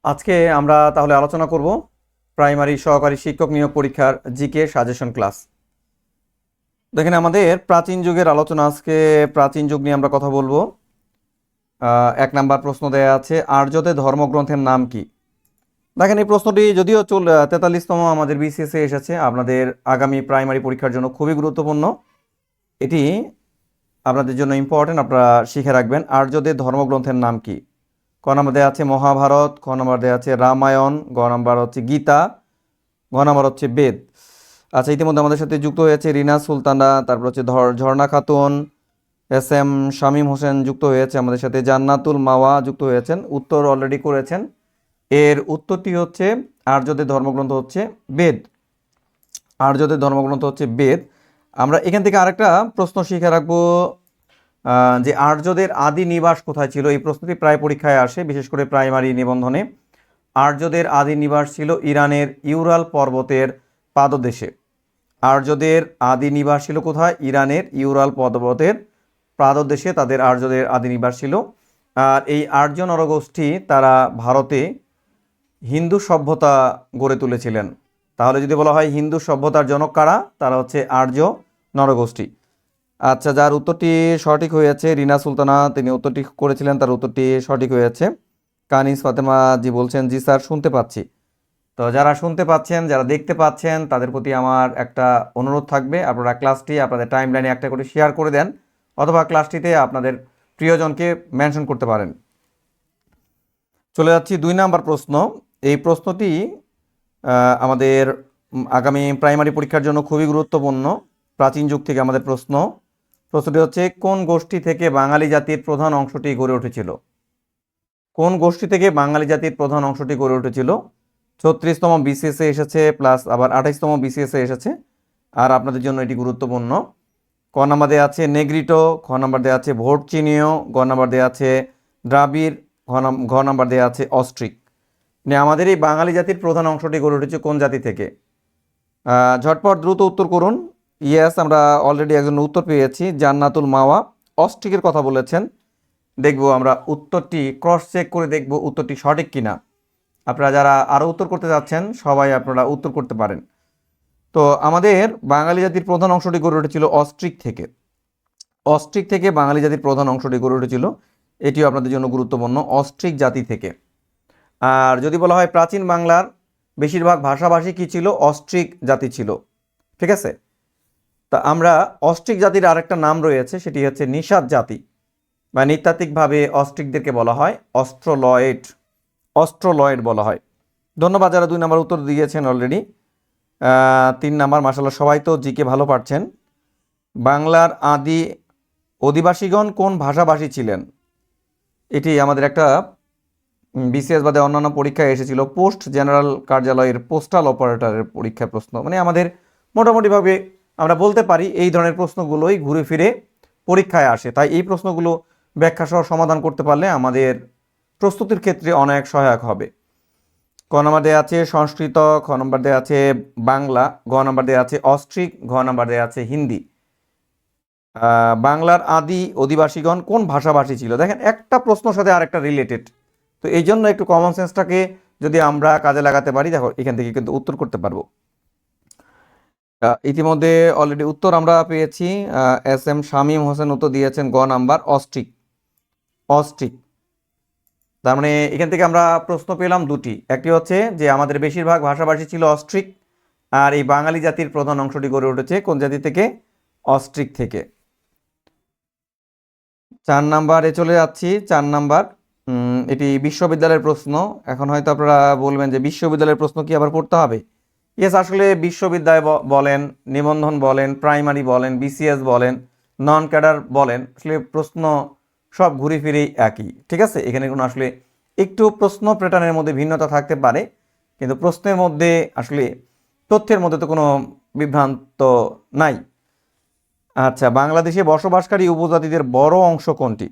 আজকে আমরা তাহলে আলোচনা করব প্রাইমারি সহকারী শিক্ষক নিয়োগ পরীক্ষার জিকে সাজেশন ক্লাস। দেখেন, আমাদের প্রাচীন যুগের আলোচনা। আজকে প্রাচীন যুগ নিয়ে আমরা কথা বলবো। 1 নাম্বার প্রশ্ন দেয়া আছে, আর্যদের ধর্মগ্রন্থের নাম কি? দেখেন, এই প্রশ্নটি যদিও 43তম আমাদের বিসিএসে এসেছে, আপনাদের আগামী প্রাইমারি পরীক্ষার জন্য খুবই গুরুত্বপূর্ণ। এটি আপনাদের জন্য ইম্পর্টেন্ট, আপনারা শিখে রাখবেন। আর্যদের ধর্মগ্রন্থের নাম কি? ক নম্বর দেওয়া আছে মহাভারত, খ নম্বর দেওয়া আছে রামায়ণ, গ নম্বর হচ্ছে গীতা, ঘ নম্বর হচ্ছে বেদ। আচ্ছা, ইতিমধ্যে আমাদের সাথে যুক্ত হয়েছে রিনা সুলতানা, তারপর হচ্ছে ঝর্ণা খাতুন, এস এম শামীম হোসেন যুক্ত হয়েছে আমাদের সাথে, জান্নাতুল মাওয়া যুক্ত হয়েছেন, উত্তর অলরেডি করেছেন। এর উত্তরটি হচ্ছে আর্যদের ধর্মগ্রন্থ হচ্ছে বেদ। আর্যদের ধর্মগ্রন্থ হচ্ছে বেদ। আমরা এখান থেকে আরেকটা প্রশ্ন শিখে রাখবো, যে আর্যদের আদি নিবাস কোথায় ছিল। এই প্রশ্নটি প্রায় পরীক্ষায় আসে, বিশেষ করে প্রাইমারি নিবন্ধনে। আর্যদের আদি নিবাস ছিল ইরানের ইউরাল পর্বতের পাদদেশে। আর্যদের আদি নিবাস ছিল কোথায়? ইরানের ইউরাল পর্বতের পাদদেশে তাদের আর্যদের আদি নিবাস ছিল। আর এই আর্য নরগোষ্ঠী তারা ভারতে হিন্দু সভ্যতা গড়ে তুলেছিলেন। তাহলে যদি বলা হয় হিন্দু সভ্যতার জনক কারা, তারা হচ্ছে আর্য নরগোষ্ঠী। আচ্ছা, যার উত্তরটি সঠিক হয়েছে রিনা সুলতানা, তিনি উত্তরটি করেছিলেন, তার উত্তরটি সঠিক হয়েছে। কানিস ফাতেমা জি বলছেন, জি স্যার শুনতে পাচ্ছি। তো যারা শুনতে পাচ্ছেন, যারা দেখতে পাচ্ছেন, তাদের প্রতি আমার একটা অনুরোধ থাকবে, আপনারা ক্লাসটি আপনাদের টাইম লাইনে একটা করে শেয়ার করে দেন, অথবা ক্লাসটিতে আপনাদের প্রিয়জনকে মেনশন করতে পারেন। চলে যাচ্ছি 2 নাম্বার প্রশ্ন। এই প্রশ্নটি আমাদের আগামী প্রাইমারি পরীক্ষার জন্য খুবই গুরুত্বপূর্ণ। প্রাচীন যুগ থেকে আমাদের প্রশ্নটি হচ্ছে, কোন গোষ্ঠী থেকে বাঙালি জাতির প্রধান অংশটি গড়ে উঠেছিল? কোন গোষ্ঠী থেকে বাঙালি জাতির প্রধান অংশটি গড়ে উঠেছিল? 36তম বিসিএসে এসেছে, প্লাস আবার 28তম বিসিএসে এসেছে, আর আপনাদের জন্য এটি গুরুত্বপূর্ণ। ক নাম্বার দেওয়া আছে নেগ্রিটো, খ নাম্বার দেওয়া আছে ভোটচিনীয়, গ নাম্বার দেওয়া আছে দ্রাবিড়, ঘ নাম্বার দেওয়া আছে অস্ট্রিক। আমাদের এই বাঙালি জাতির প্রধান অংশটি গড়ে উঠেছে কোন জাতি থেকে? ঝটপট দ্রুত উত্তর করুন। ইয়েস, আমরা অলরেডি একজন উত্তর পেয়েছি, জান্নাতুল মাওয়া অস্ট্রিকের কথা বলেছেন। দেখব আমরা উত্তরটি ক্রস চেক করে দেখব উত্তরটি সঠিক কিনা। আপনারা যারা আরও উত্তর করতে যাচ্ছেন, সবাই আপনারা উত্তর করতে পারেন। তো আমাদের বাঙালি জাতির প্রধান অংশটি গড়ে উঠেছিল অস্ট্রিক থেকে। অস্ট্রিক থেকে বাঙালি জাতির প্রধান অংশটি গড়ে উঠেছিল, এটিও আপনাদের জন্য গুরুত্বপূর্ণ, অস্ট্রিক জাতি থেকে। আর যদি বলা হয় প্রাচীন বাংলার বেশিরভাগ ভাষাভাষী কী ছিল? অস্ট্রিক জাতি ছিল। ঠিক আছে, তা আমরা অস্ট্রিক জাতির আরেকটা নাম রয়েছে, সেটি হচ্ছে নিষাদ জাতি, বা নৃতাত্ত্বিকভাবে অস্ট্রিকদেরকে বলা হয় অস্ট্রোলয়েড বলা হয়। ধন্যবাদ যারা 2 নাম্বার উত্তর দিয়েছেন অলরেডি। 3 নাম্বার, মাশাআল্লাহ সবাই তো জিকে ভালো পারছেন। বাংলার আদি অধিবাসীগণ কোন ভাষাভাষী ছিলেন? এটি আমাদের একটা বিসিএস বাদে অন্যান্য পরীক্ষায় এসেছিল, পোস্ট জেনারেল কার্যালয়ের পোস্টাল অপারেটরের পরীক্ষার প্রশ্ন। আমাদের মোটামুটিভাবে আমরা বলতে পারি এই ধরনের প্রশ্নগুলোই ঘুরে ফিরে পরীক্ষায় আসে, তাই এই প্রশ্নগুলো ব্যাখ্যা সহ সমাধান করতে পারলে আমাদের প্রস্তুতির ক্ষেত্রে অনেক সহায়ক হবে। ক নম্বর দেওয়া আছে সংস্কৃত, খ নম্বর দেওয়া আছে বাংলা, গ নম্বর দেওয়া আছে অস্ট্রিক, ঘ নম্বর দেওয়া আছে হিন্দি। বাংলার আদি অধিবাসীগণ কোন ভাষাভাষী ছিল? দেখেন, একটা প্রশ্নের সাথে আরেকটা রিলেটেড, তো এই জন্য একটু কমন সেন্সটাকে যদি আমরা কাজে লাগাতে পারি, দেখো এখান থেকে কিন্তু উত্তর করতে পারবো। ইতিমধ্যে অলরেডি উত্তর আমরা পেয়েছি। এস এম শামীম হোসেন উত্তর দিয়েছেন গ নাম্বার অস্ট্রিক। তার মানে এখান থেকে আমরা প্রশ্ন পেলাম দুটি, একটি হচ্ছে যে আমাদের বেশিরভাগ ভাষাভাষী ছিল অস্ট্রিক, আর এই বাঙালি জাতির প্রধান অংশটি গড়ে উঠেছে কোন জাতি থেকে? অস্ট্রিক থেকে। 4 নাম্বারে চলে যাচ্ছি। 4 নাম্বার, এটি বিশ্ববিদ্যালয়ের প্রশ্ন। এখন হয়তো আপনারা বলবেন যে বিশ্ববিদ্যালয়ের প্রশ্ন কি আবার পড়তে হবে? ইয়েস, আসলে বিশ্ববিদ্যালয় বলেন, নিবন্ধন বলেন, প্রাইমারি বলেন, বিসিএস বলেন, নন ক্যাডার বলেন, আসলে প্রশ্ন সব ঘুরে ফিরেই একই। ঠিক আছে, এখানে কোনো আসলে একটু প্রশ্ন প্যাটার্নের মধ্যে ভিন্নতা থাকতে পারে, কিন্তু প্রশ্নের মধ্যে আসলে তথ্যের মধ্যে তো কোনো বিভ্রান্ত নাই। আচ্ছা, বাংলাদেশে বসবাসকারী উপজাতিদের বড় অংশ কোনটি?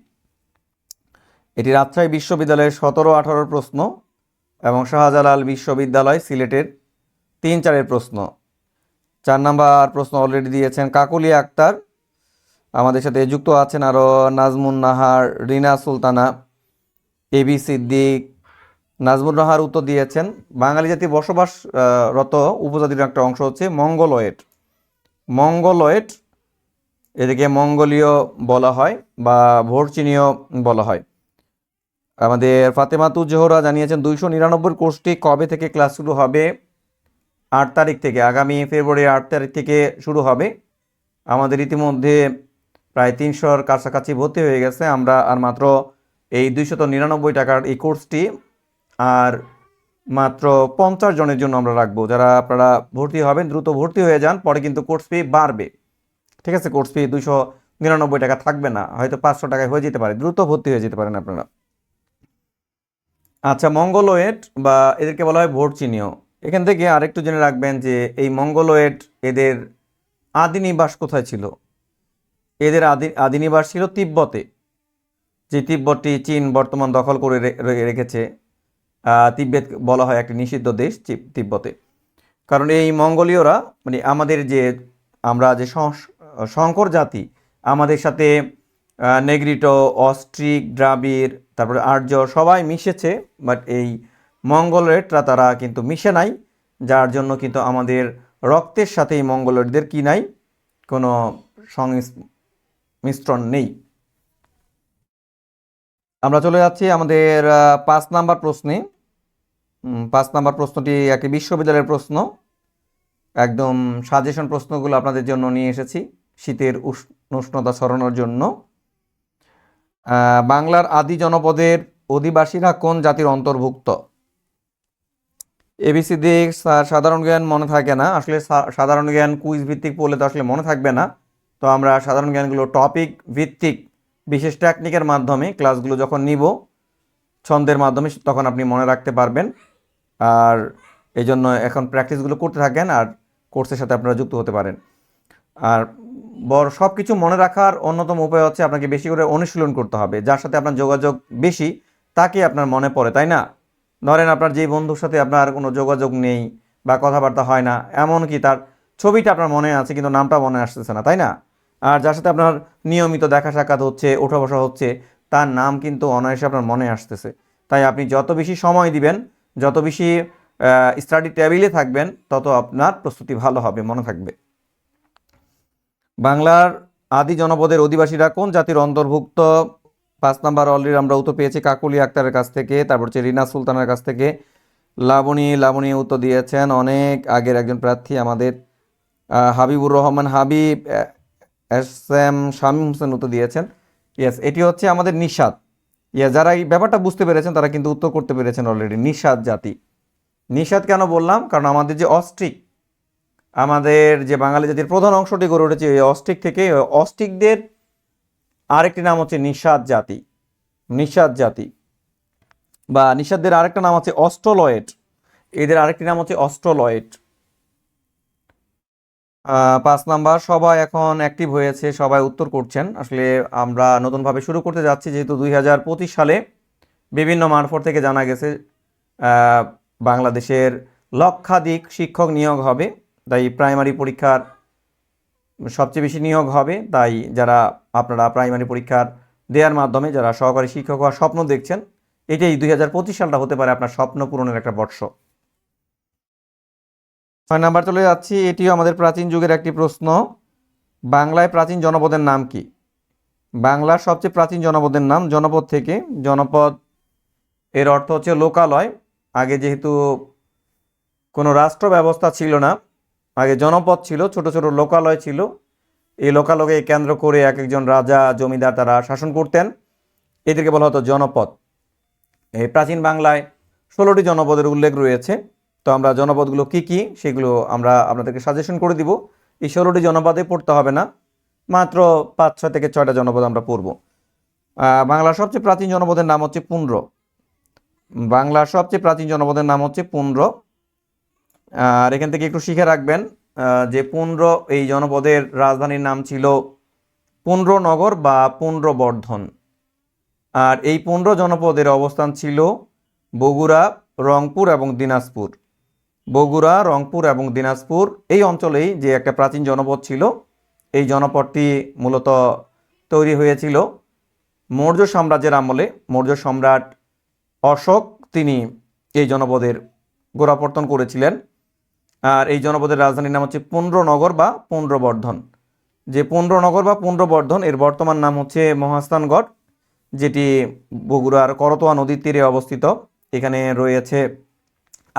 এটি রাজশাহী বিশ্ববিদ্যালয়ের 17-18 প্রশ্ন এবং শাহজালাল বিশ্ববিদ্যালয় সিলেটের 3-4 প্রশ্ন। 4 নাম্বার প্রশ্ন অলরেডি দিয়েছেন কাকলিয়া আক্তার, আমাদের সাথে যুক্ত আছেন আরও নাজমুন নাহার, রিনা সুলতানা, এবি সিদ্দিক, নাজমুর রাহার উত্তর দিয়েছেন বাঙালি জাতি বসবাসরত উপজাতির একটা অংশ হচ্ছে মঙ্গলয়েড। মঙ্গলয়েড, এদিকে মঙ্গোলীয় বলা হয় বা ভোরচিনীয় বলা হয়। আমাদের ফাতেমাতুজ জোহরা জানিয়েছেন 299 কোর্সটি কবে থেকে ক্লাস শুরু হবে? 8 তারিখ থেকে, আগামী ফেব্রুয়ারি 8 তারিখ থেকে শুরু হবে। আমাদের ইতিমধ্যে প্রায় 300-র কাছাকাছি ভর্তি হয়ে গেছে। আমরা আর মাত্র এই 299 টাকার এই কোর্সটি আর মাত্র 50 জনের জন্য আমরা রাখবো। যারা আপনারা ভর্তি হবেন দ্রুত ভর্তি হয়ে যান, পরে কিন্তু কোর্স ফি বাড়বে। ঠিক আছে, কোর্স ফি 299 টাকা থাকবে না, হয়তো 500 টাকায় হয়ে যেতে পারে। দ্রুত ভর্তি হয়ে যেতে পারেন আপনারা। আচ্ছা, মঙ্গলয়েড বা এদেরকে বলা হয় ভোরচিনীয়। এখান থেকে আরেকটু জেনে রাখবেন যে এই মঙ্গলয়েড এদের আদি নিবাস কোথায় ছিল? এদের আদি নিবাস ছিল তিব্বতে, যে তিব্বতটি চীন বর্তমান দখল করে রেখেছে। তিব্বত বলা হয় একটি নিষিদ্ধ দেশ তিব্বতে। কারণ এই মঙ্গোলীয়রা মানে আমাদের যে আমরা যে সংকর জাতি, আমাদের সাথে নেগ্রিটো, অস্ট্রিক, দ্রাবিড়, তারপরে আর্য সবাই মিশেছে, বাট এই মঙ্গলয়েডরা তারা কিন্তু মিশে নাই, যার জন্য কিন্তু আমাদের রক্তের সাথে এই মঙ্গলয়েডদের কি নাই, কোনো সংমিশ্রণ নেই। আমরা চলে যাচ্ছি আমাদের 5 নাম্বার প্রশ্নে। 5 নাম্বার প্রশ্নটি একটি বিশ্ববিদ্যালয়ের প্রশ্ন, একদম সাজেশন প্রশ্নগুলো আপনাদের জন্য নিয়ে এসেছি শীতের উষ্ণতা সরানোর জন্য। বাংলার আদি জনপদের অধিবাসীরা কোন জাতির অন্তর্ভুক্ত? এবিসি দিক সাধারণ জ্ঞান মনে থাকে না, আসলে সাধারণ জ্ঞান কুইজ ভিত্তিক পড়লে তো আসলে মনে থাকবে না। তো আমরা সাধারণ জ্ঞানগুলো টপিক ভিত্তিক বিশেষ টেকনিকের মাধ্যমে ক্লাসগুলো যখন নিব ছন্দের মাধ্যমে, তখন আপনি মনে রাখতে পারবেন। আর এই জন্য এখন প্র্যাকটিসগুলো করতে থাকেন আর কোর্সের সাথে আপনারা যুক্ত হতে পারেন। আর সব কিছু মনে রাখার অন্যতম উপায় হচ্ছে আপনাকে বেশি করে অনুশীলন করতে হবে। যার সাথে আপনার যোগাযোগ বেশি তাকে আপনার মনে পড়ে, তাই না? ধরেন আপনার যে বন্ধুর সাথে আপনার কোনো যোগাযোগ নেই বা কথাবার্তা হয় না, এমনকি তার ছবিটা আপনার মনে আছে কিন্তু নামটা মনে আসতেছে না, তাই না? আর যার সাথে আপনার নিয়মিত দেখা সাক্ষাৎ হচ্ছে, ওঠা বসা হচ্ছে, তার নাম কিন্তু অনায়াসে আপনার মনে আসতেছে। তাই আপনি যত বেশি সময় দিবেন, যত বেশি স্টাডি টেবিলে থাকবেন, তত আপনার প্রস্তুতি ভালো হবে, মনে থাকবে। বাংলার আদি জনপদের অধিবাসীরা কোন জাতির অন্তর্ভুক্ত? 5 নাম্বার অলরেডি আমরা উত্তর পেয়েছি কাকলি আক্তারের কাছ থেকে, তারপর হচ্ছে রিনা সুলতানের কাছ থেকে। লাবণী উত্তর দিয়েছেন অনেক আগের একজন প্রার্থী আমাদের হাবিবুর রহমান হাবিব। এস এম শামীম হোসেন উত্তর দিয়েছেন। ইয়েস, এটি হচ্ছে আমাদের নিষাদ। ইয়েস, যারা এই ব্যাপারটা বুঝতে পেরেছেন তারা কিন্তু উত্তর করতে পেরেছেন অলরেডি। নিষাদ জাতি। নিষাদ কেন বললাম? কারণ আমাদের যে অস্ট্রিক, আমাদের যে বাঙালি জাতির প্রধান অংশটি গড়ে উঠেছে এই অস্ট্রিক থেকে। অস্ট্রিকদের আরেকটি নাম হচ্ছে নিষাদ জাতি। নিষাদ জাতি বা নিষাদদের আরেকটা নাম হচ্ছে অস্ট্রোলয়েড। এদের আরেকটি নাম হচ্ছে অস্ট্রোলয়েড। 5 নাম্বার, সবাই এখন অ্যাক্টিভ হয়েছে, সবাই উত্তর করছেন। আসলে আমরা নতুনভাবে শুরু করতে যাচ্ছি, যেহেতু 2025 সালে বিভিন্ন মারফত থেকে জানা গেছে বাংলাদেশের লক্ষাধিক শিক্ষক নিয়োগ হবে, তাই প্রাইমারি পরীক্ষার সবচেয়ে বেশি নিয়োগ হবে। তাই যারা আপনারা প্রাইমারি পরীক্ষার দেওয়ার মাধ্যমে যারা সহকারী শিক্ষক হওয়ার স্বপ্ন দেখছেন, এটাই 2025 সালটা হতে পারে আপনার স্বপ্ন পূরণের একটা বর্ষ। 6 নাম্বার চলে যাচ্ছি, এটিও আমাদের প্রাচীন যুগের একটি প্রশ্ন। বাংলায় প্রাচীন জনপদের নাম কি? বাংলার সবচেয়ে প্রাচীন জনপদের নাম জনপদ থেকে। জনপদ এর অর্থ হচ্ছে লোকালয়। আগে যেহেতু কোনো রাষ্ট্র ব্যবস্থা ছিল না, আগে জনপদ ছিল, ছোট ছোট লোকালয় ছিল। এই লোকালয়কে কেন্দ্র করে এক একজন রাজা জমিদার তারা শাসন করতেন, এদেরকে বলা হতো জনপদ। এই প্রাচীন বাংলায় 16টি জনপদের উল্লেখ রয়েছে। তো আমরা জনপদগুলো কি কি সেগুলো আমরা আপনাদেরকে সাজেশন করে দিব। এই 16টি জনপদে পড়তে হবে না, মাত্র 5-6 থেকে 6টা জনপদ আমরা পড়ব। বাংলার সবচেয়ে প্রাচীন জনপদের নাম হচ্ছে পুন্ড্র। বাংলার সবচেয়ে প্রাচীন জনপদের নাম হচ্ছে পুন্ড্র। আর এখান থেকে একটু শিখে রাখবেন যে পুন্ড্র এই জনপদের রাজধানীর নাম ছিল পুন্ড্রনগর বা পুন্ড্রবর্ধন। আর এই পুন্ড্র জনপদের অবস্থান ছিল বগুড়া, রংপুর এবং দিনাজপুর। বগুড়া, রংপুর এবং দিনাজপুর এই অঞ্চলেই যে একটা প্রাচীন জনপদ ছিল, এই জনপদটি মূলত তৈরি হয়েছিল মৌর্য সাম্রাজ্যের আমলে। মৌর্য সম্রাট অশোক তিনি এই জনপদের গোড়াপত্তন করেছিলেন। আর এই জনপদের রাজধানীর নাম হচ্ছে পুন্ড্রনগর বা পুন্ড্রবর্ধন। যে পুন্ড্রনগর বা পুন্ড্রবর্ধন এর বর্তমান নাম হচ্ছে মহাস্থানগড়, যেটি বগুড়ার করতোয়া নদীর তীরে অবস্থিত। এখানে রয়েছে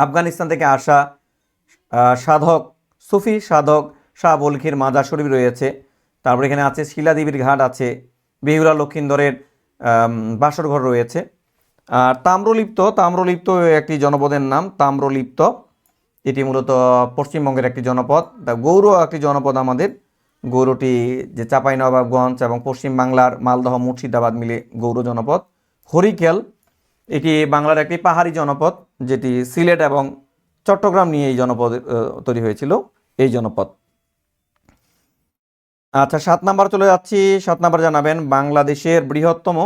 আফগানিস্তান থেকে আসা সাধক, সুফি সাধক শাহ বলখির মাজার শরীফ রয়েছে। তারপর এখানে আছে শিলাদেবীর ঘাট আছে, বেহুলা লক্ষিন্দরের বাসরঘর রয়েছে। আর তাম্রলিপ্ত একটি জনপদের নাম তাম্রলিপ্ত। এটি মূলত পশ্চিমবঙ্গের একটি জনপদ। গৌর একটি জনপদ আমাদের। গৌরটি যে চাঁপাইনবাবগঞ্জ এবং পশ্চিম বাংলার মালদহ মুর্শিদাবাদ মিলে গৌর জনপদ। হরিকেল এটি বাংলার একটি পাহাড়ি জনপদ, যেটি সিলেট এবং চট্টগ্রাম নিয়ে এই জনপদ তৈরি হয়েছিল এই জনপদ। আচ্ছা, 7 নাম্বার চলে যাচ্ছি। 7 নাম্বার জানাবেন বাংলাদেশের বৃহত্তম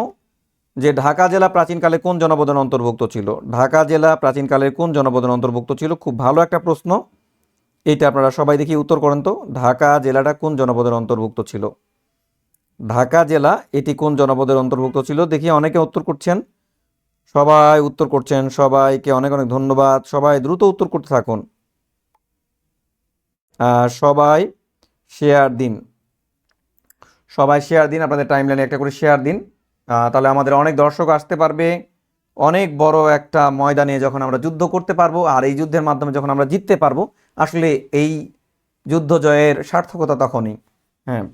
যে ঢাকা জেলা প্রাচীনকালে কোন জনপদের অন্তর্ভুক্ত ছিল? ঢাকা জেলা প্রাচীনকালের কোন জনপদের অন্তর্ভুক্ত ছিল? খুব ভালো একটা প্রশ্ন, এইটা আপনারা সবাই দেখি উত্তর করেন তো। ঢাকা জেলাটা কোন জনপদের অন্তর্ভুক্ত ছিল? ঢাকা জেলা এটি কোন জনপদের অন্তর্ভুক্ত ছিল? দেখি অনেকে উত্তর করছেন, সবাই উত্তর করছেন, সবাইকে অনেক অনেক ধন্যবাদ। সবাই দ্রুত উত্তর করতে থাকুন, সবাই শেয়ার দিন, সবাই শেয়ার দিন, আপনাদের টাইমলাইনে একটা করে শেয়ার দিন। তাহলে আমাদের অনেক দর্শক আসতে পারবে। অনেক বড় একটা ময়দানে যখন আমরা যুদ্ধ করতে পারবো, আর এই যুদ্ধের মাধ্যমে যখন আমরা জিততে পারবো, আসলে এই যুদ্ধ জয়ের সার্থকতা তখনই। হ্যাঁ,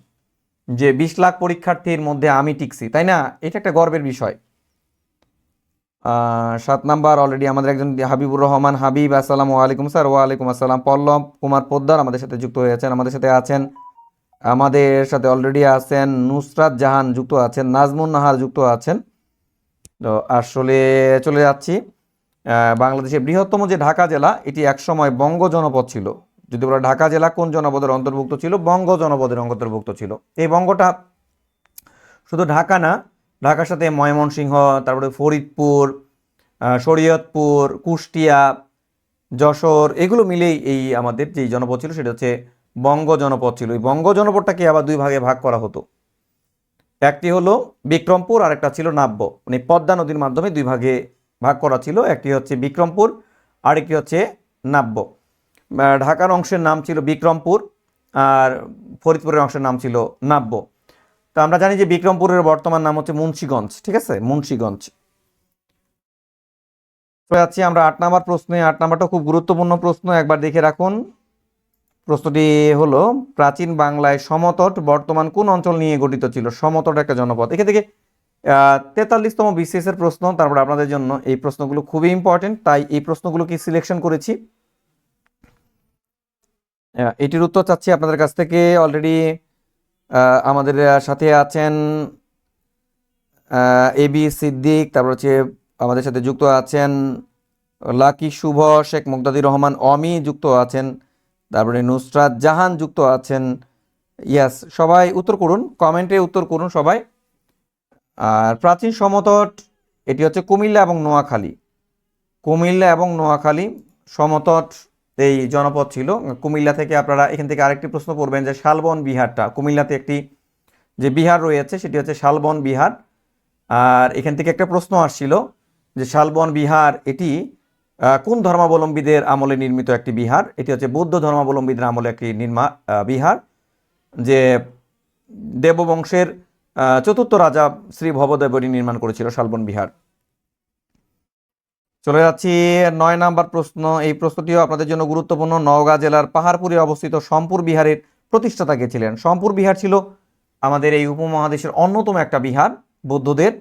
যে 20 লাখ পরীক্ষার্থীর মধ্যে আমি টিকছি, তাই না? এটা একটা গর্বের বিষয়। 7 নাম্বার অলরেডি আমাদের একজন হাবিবুর রহমান হাবিব, আসসালামু আলাইকুম স্যার। ওয়ালাইকুম আসসালাম। পল্লব কুমার পোদ্দার আমাদের সাথে যুক্ত হয়েছেন, আমাদের সাথে অলরেডি আছেন নুসরাত জাহান যুক্ত আছেন, নাজমুন নাহার যুক্ত আছেন। তো আসলে চলে যাচ্ছি, বাংলাদেশের বৃহত্তম যে ঢাকা জেলা এটি একসময় বঙ্গ জনপদ ছিল। যদি বলা ঢাকা জেলা কোন জনপদের অন্তর্ভুক্ত ছিল? বঙ্গ জনপদের অন্তর্ভুক্ত ছিল। এই বঙ্গটা শুধু ঢাকা না, ঢাকার সাথে ময়মনসিংহ, তারপরে ফরিদপুর, শরীয়তপুর, কুষ্টিয়া, যশোর, এগুলো মিলেই এই আমাদের যেই জনপদ ছিল সেটা হচ্ছে বঙ্গ জনপদ ছিল। এই বঙ্গ জনপদটাকে আবার 2 ভাগে ভাগ করা হতো। একটি হলো বিক্রমপুর আর একটা ছিল নাব্য, মানে পদ্মা নদীর মাধ্যমে 2 ভাগে ভাগ করা ছিল। একটি হচ্ছে বিক্রমপুর, আরেকটি হচ্ছে নাব্য। ঢাকার অংশের নাম ছিল বিক্রমপুর আর ফরিদপুরের অংশের নাম ছিল নাব্য। তো আমরা জানি যে বিক্রমপুরের বর্তমান নাম হচ্ছে মুন্সিগঞ্জ, ঠিক আছে, মুন্সিগঞ্জ। যাচ্ছি আমরা 8 নাম্বার প্রশ্নে। 8 নাম্বারটা খুব গুরুত্বপূর্ণ প্রশ্ন, একবার দেখে রাখুন। প্রশ্নটি হলো প্রাচীন বাংলায় সমতট বর্তমান কোন অঞ্চল নিয়ে গঠিত ছিল? সমতট একটা জনপদ। এখান থেকে 43তম বিসিএস এর প্রশ্ন। তারপর আপনাদের জন্য এই প্রশ্নগুলো খুবই ইম্পর্টেন্ট, তাই এই প্রশ্নগুলোকে সিলেকশন করেছি। এটির উত্তর চাচ্ছি আপনাদের কাছ থেকে। অলরেডি আমাদের সাথে আছেন এবি সিদ্দিক, তারপর হচ্ছে আমাদের সাথে যুক্ত আছেন লাকি শুভ, শেখ মুগদাদির রহমান অমি যুক্ত আছেন, তারপরে নুসরাত জাহান যুক্ত আছেন। ইয়াস, সবাই উত্তর করুন, কমেন্টে উত্তর করুন সবাই। আর প্রাচীন সমতট এটি হচ্ছে কুমিল্লা এবং নোয়াখালী। কুমিল্লা এবং নোয়াখালী সমতট এই জনপদ ছিল। কুমিল্লা থেকে আপনারা এখান থেকে আরেকটি প্রশ্ন করবেন যে শালবন বিহারটা, কুমিল্লাতে একটি যে বিহার রয়েছে সেটি হচ্ছে শালবন বিহার। আর এখান থেকে একটা প্রশ্ন আসছিল যে শালবন বিহার এটি কোন ধর্মাবলম্বীদের আমলে নির্মিত একটি বিহার? এটি হচ্ছে বৌদ্ধ ধর্মাবলম্বীদের আমলে একটি বিহার, যে দেববংশের 4র্থ রাজা শ্রী ভবদেব নির্মাণ করেছিল শালবন বিহার। চলে যাচ্ছি 9 নাম্বার প্রশ্ন। এই প্রশ্নটিও আপনাদের জন্য গুরুত্বপূর্ণ। নওগাঁ জেলার পাহাড়পুরে অবস্থিত সোমপুর বিহারের প্রতিষ্ঠাতা কে ছিলেন? সোমপুর বিহার ছিল আমাদের এই উপমহাদেশের অন্যতম একটা বিহার বৌদ্ধদের।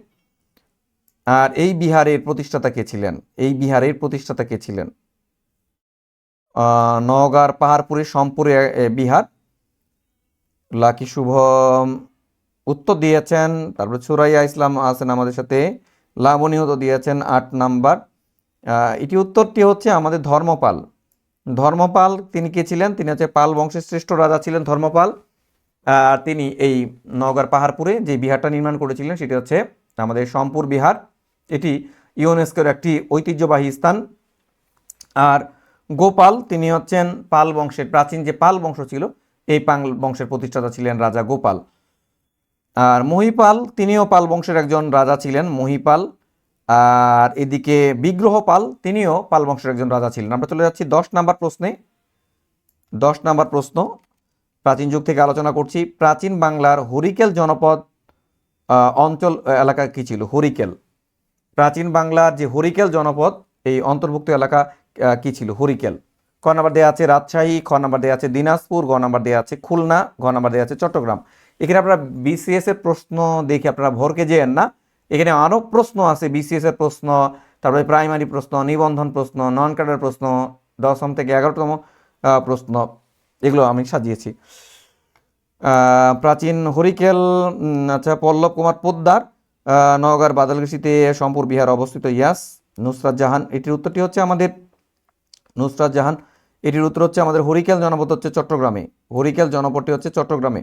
আর এই বিহারের প্রতিষ্ঠাতা কে ছিলেন? এই বিহারের প্রতিষ্ঠাতা কে ছিলেন? নওগাঁর পাহাড়পুরে সোমপুরে বিহার। লাকি শুভ উত্তর দিয়েছেন। তারপরে সুরাইয়া ইসলাম আছেন আমাদের সাথে, লাবণীও তো দিয়েছেন 8 নাম্বার। এটি উত্তরটি হচ্ছে আমাদের ধর্মপাল। ধর্মপাল তিনি কে ছিলেন? তিনি হচ্ছে পাল বংশের শ্রেষ্ঠ রাজা ছিলেন ধর্মপাল। আর তিনি এই নওগাঁর পাহাড়পুরে যে বিহারটা নির্মাণ করেছিলেন সেটি হচ্ছে আমাদের সোমপুর বিহার। এটি ইউনেস্কোর একটি ঐতিহ্যবাহী স্থান। আর গোপাল তিনি হচ্ছেন পাল বংশের, প্রাচীন যে পাল বংশ ছিল এই পাল বংশের প্রতিষ্ঠাতা ছিলেন রাজা গোপাল। আর মহিপাল তিনিও পাল বংশের একজন রাজা ছিলেন, মহিপাল। আর এদিকে বিগ্রহ পাল, তিনিও পাল বংশের একজন রাজা ছিলেন। আমরা চলে যাচ্ছি 10 নাম্বার প্রশ্নে। 10 নাম্বার প্রশ্ন, প্রাচীন যুগ থেকে আলোচনা করছি। প্রাচীন বাংলার হরিকেল জনপদ অঞ্চল এলাকা কি ছিল? হরিকেল। প্রাচীন বাংলার যে হরিকেল জনপদ, এই অন্তর্ভুক্ত এলাকা কি ছিল? হরিকেল। ক নাম্বার দেওয়া আছে রাজশাহী, খ নাম্বার দেওয়া আছে দিনাজপুর, গ নাম্বার দেওয়া আছে খুলনা, ঘ নাম্বার দেওয়া আছে চট্টগ্রাম। এখানে আপনারা বিসিএস এর প্রশ্ন দেখে আপনারা ভরকে যেয়েন না, এখানে আরও প্রশ্ন আছে। বিসিএস এর প্রশ্ন, তারপরে প্রাইমারি প্রশ্ন, নিবন্ধন প্রশ্ন, নন ক্যাডার প্রশ্ন, 10ম থেকে 11তম প্রশ্ন, এগুলো আমি সাজিয়েছি। প্রাচীন হরিকেল, আচ্ছা, পল্লব কুমার পোদ্দার, নওগাঁর বাদলগাছিতে সম্পুর বিহার অবস্থিত। ইয়াস। নুসরাত জাহান, এটির উত্তরটি হচ্ছে আমাদের নুসরাত জাহান, এটির উত্তর হচ্ছে আমাদের হরিকেল জনপদ হচ্ছে চট্টগ্রামে। হরিকেল জনপদটি হচ্ছে চট্টগ্রামে।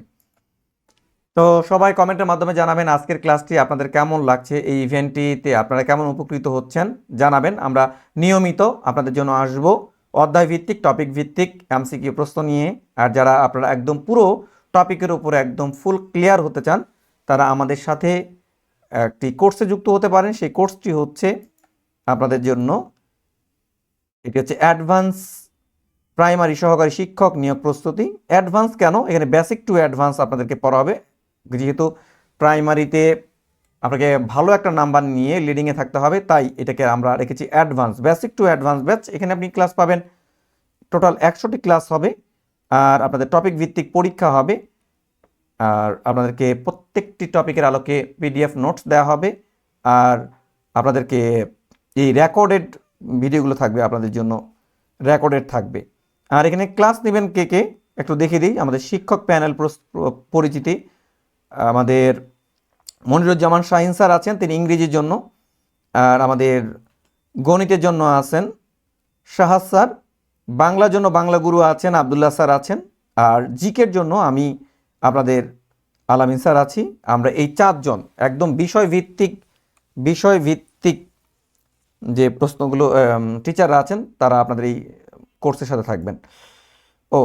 তো সবাই কমেন্টের মাধ্যমে জানাবেন আজকের ক্লাসটি আপনাদের কেমন লাগছে, এই ইভেন্টটিতে আপনারা কেমন উপকৃত হচ্ছেন জানাবেন। আমরা নিয়মিত আপনাদের জন্য আসব অধ্যায় ভিত্তিক, টপিক ভিত্তিক এমসিকিউ প্রশ্ন নিয়ে। আর যারা আপনারা একদম পুরো টপিকের উপরে একদম ফুল ক্লিয়ার হতে চান, তারা আমাদের সাথে একটি কোর্সে যুক্ত হতে পারেন। সেই কোর্সটি হচ্ছে আপনাদের জন্য, এটি হচ্ছে অ্যাডভান্স প্রাইমারি সহকারী শিক্ষক নিয়োগ প্রস্তুতি। অ্যাডভান্স কেন? এখানে বেসিক টু অ্যাডভান্স আপনাদেরকে পড়াবে। যেহেতু প্রাইমারিতে আপনাকে ভালো একটা নাম্বার নিয়ে লিডিংয়ে থাকতে হবে, তাই এটাকে আমরা রেখেছি advance, basic to advance batch. এখানে আপনি ক্লাস পাবেন, টোটাল 100টি ক্লাস হবে। আর আপনাদের টপিক ভিত্তিক পরীক্ষা হবে। আর আপনাদেরকে প্রত্যেকটি টপিকের আলোকে পিডিএফ নোটস দেওয়া হবে। আর আপনাদেরকে এই রেকর্ডেড ভিডিওগুলো থাকবে, আপনাদের জন্য রেকর্ডেড থাকবে। আর এখানে ক্লাস নেবেন কে কে একটু দেখিয়ে দিই। আমাদের শিক্ষক প্যানেল পরিচিতি, আমাদের মনিরুজ্জামান শাহিন স্যার আছেন, তিনি ইংরেজির জন্য। আর আমাদের গণিতের জন্য আছেন শাহাদ স্যার, বাংলার জন্য বাংলা গুরু আছেন আবদুল্লাহ স্যার আছেন, আর জিকের জন্য আমি আপনাদের আলামিন স্যার আছি। আমরা এই 4 জন একদম বিষয়ভিত্তিক যে প্রশ্নগুলো টিচাররা আছেন, তারা আপনাদের এই কোর্সের সাথে থাকবেন। ও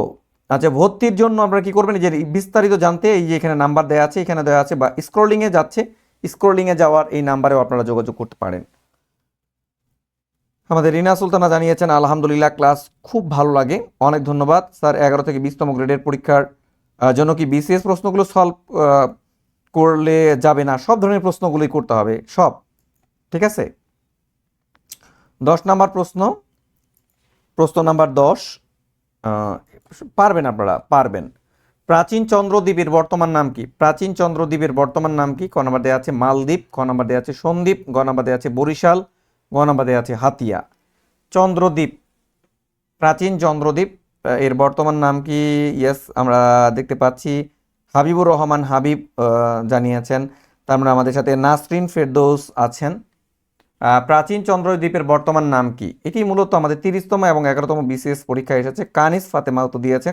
আচ্ছা, ভর্তির জন্য আপনারা কী করবেন, যে বিস্তারিত জানতে এই যে এখানে নাম্বার দেওয়া আছে, এখানে দেওয়া আছে, বা স্ক্রলিংয়ে যাচ্ছে, স্ক্রলিংয়ে যাওয়ার এই নাম্বারেও আপনারা যোগাযোগ করতে পারেন। আমাদের রিনা সুলতানা জানিয়েছেন আলহামদুলিল্লাহ ক্লাস খুব ভালো লাগে, অনেক ধন্যবাদ স্যার। 11 থেকে 20তম গ্রেডের পরীক্ষার জন্য কি বিসিএস প্রশ্নগুলো সলভ করলে যাবে না? সব ধরনের প্রশ্নগুলোই করতে হবে, সব। ঠিক আছে। 10 নাম্বার প্রশ্ন, প্রশ্ন নাম্বার 10, পারবেন আপনারা, পারবেন। প্রাচীন চন্দ্রদ্বীপের বর্তমান নাম কি? প্রাচীন চন্দ্রদ্বীপের বর্তমান নাম কি? ক নাম্বার দেওয়া আছে মালদ্বীপ, খ নাম্বার দেওয়া আছে সন্দ্বীপ, গ নাম্বার দেওয়া আছে বরিশাল, গ নাম্বার দেওয়া আছে হাতিয়া। চন্দ্রদ্বীপ, প্রাচীন চন্দ্রদ্বীপ এর বর্তমান নাম কি? ইয়েস, আমরা দেখতে পাচ্ছি হাবিবুর রহমান হাবিব জানিয়েছেন। তারপরে আমাদের সাথে নাসরিন ফেরদৌস আছেন। প্রাচীন চন্দ্রদ্বীপের বর্তমান নাম কি? এটি মূলত আমাদের 30তম এবং 11তম বিসিএস পরীক্ষায় এসেছে। কানিস ফাতেমা উত্তর দিয়েছে,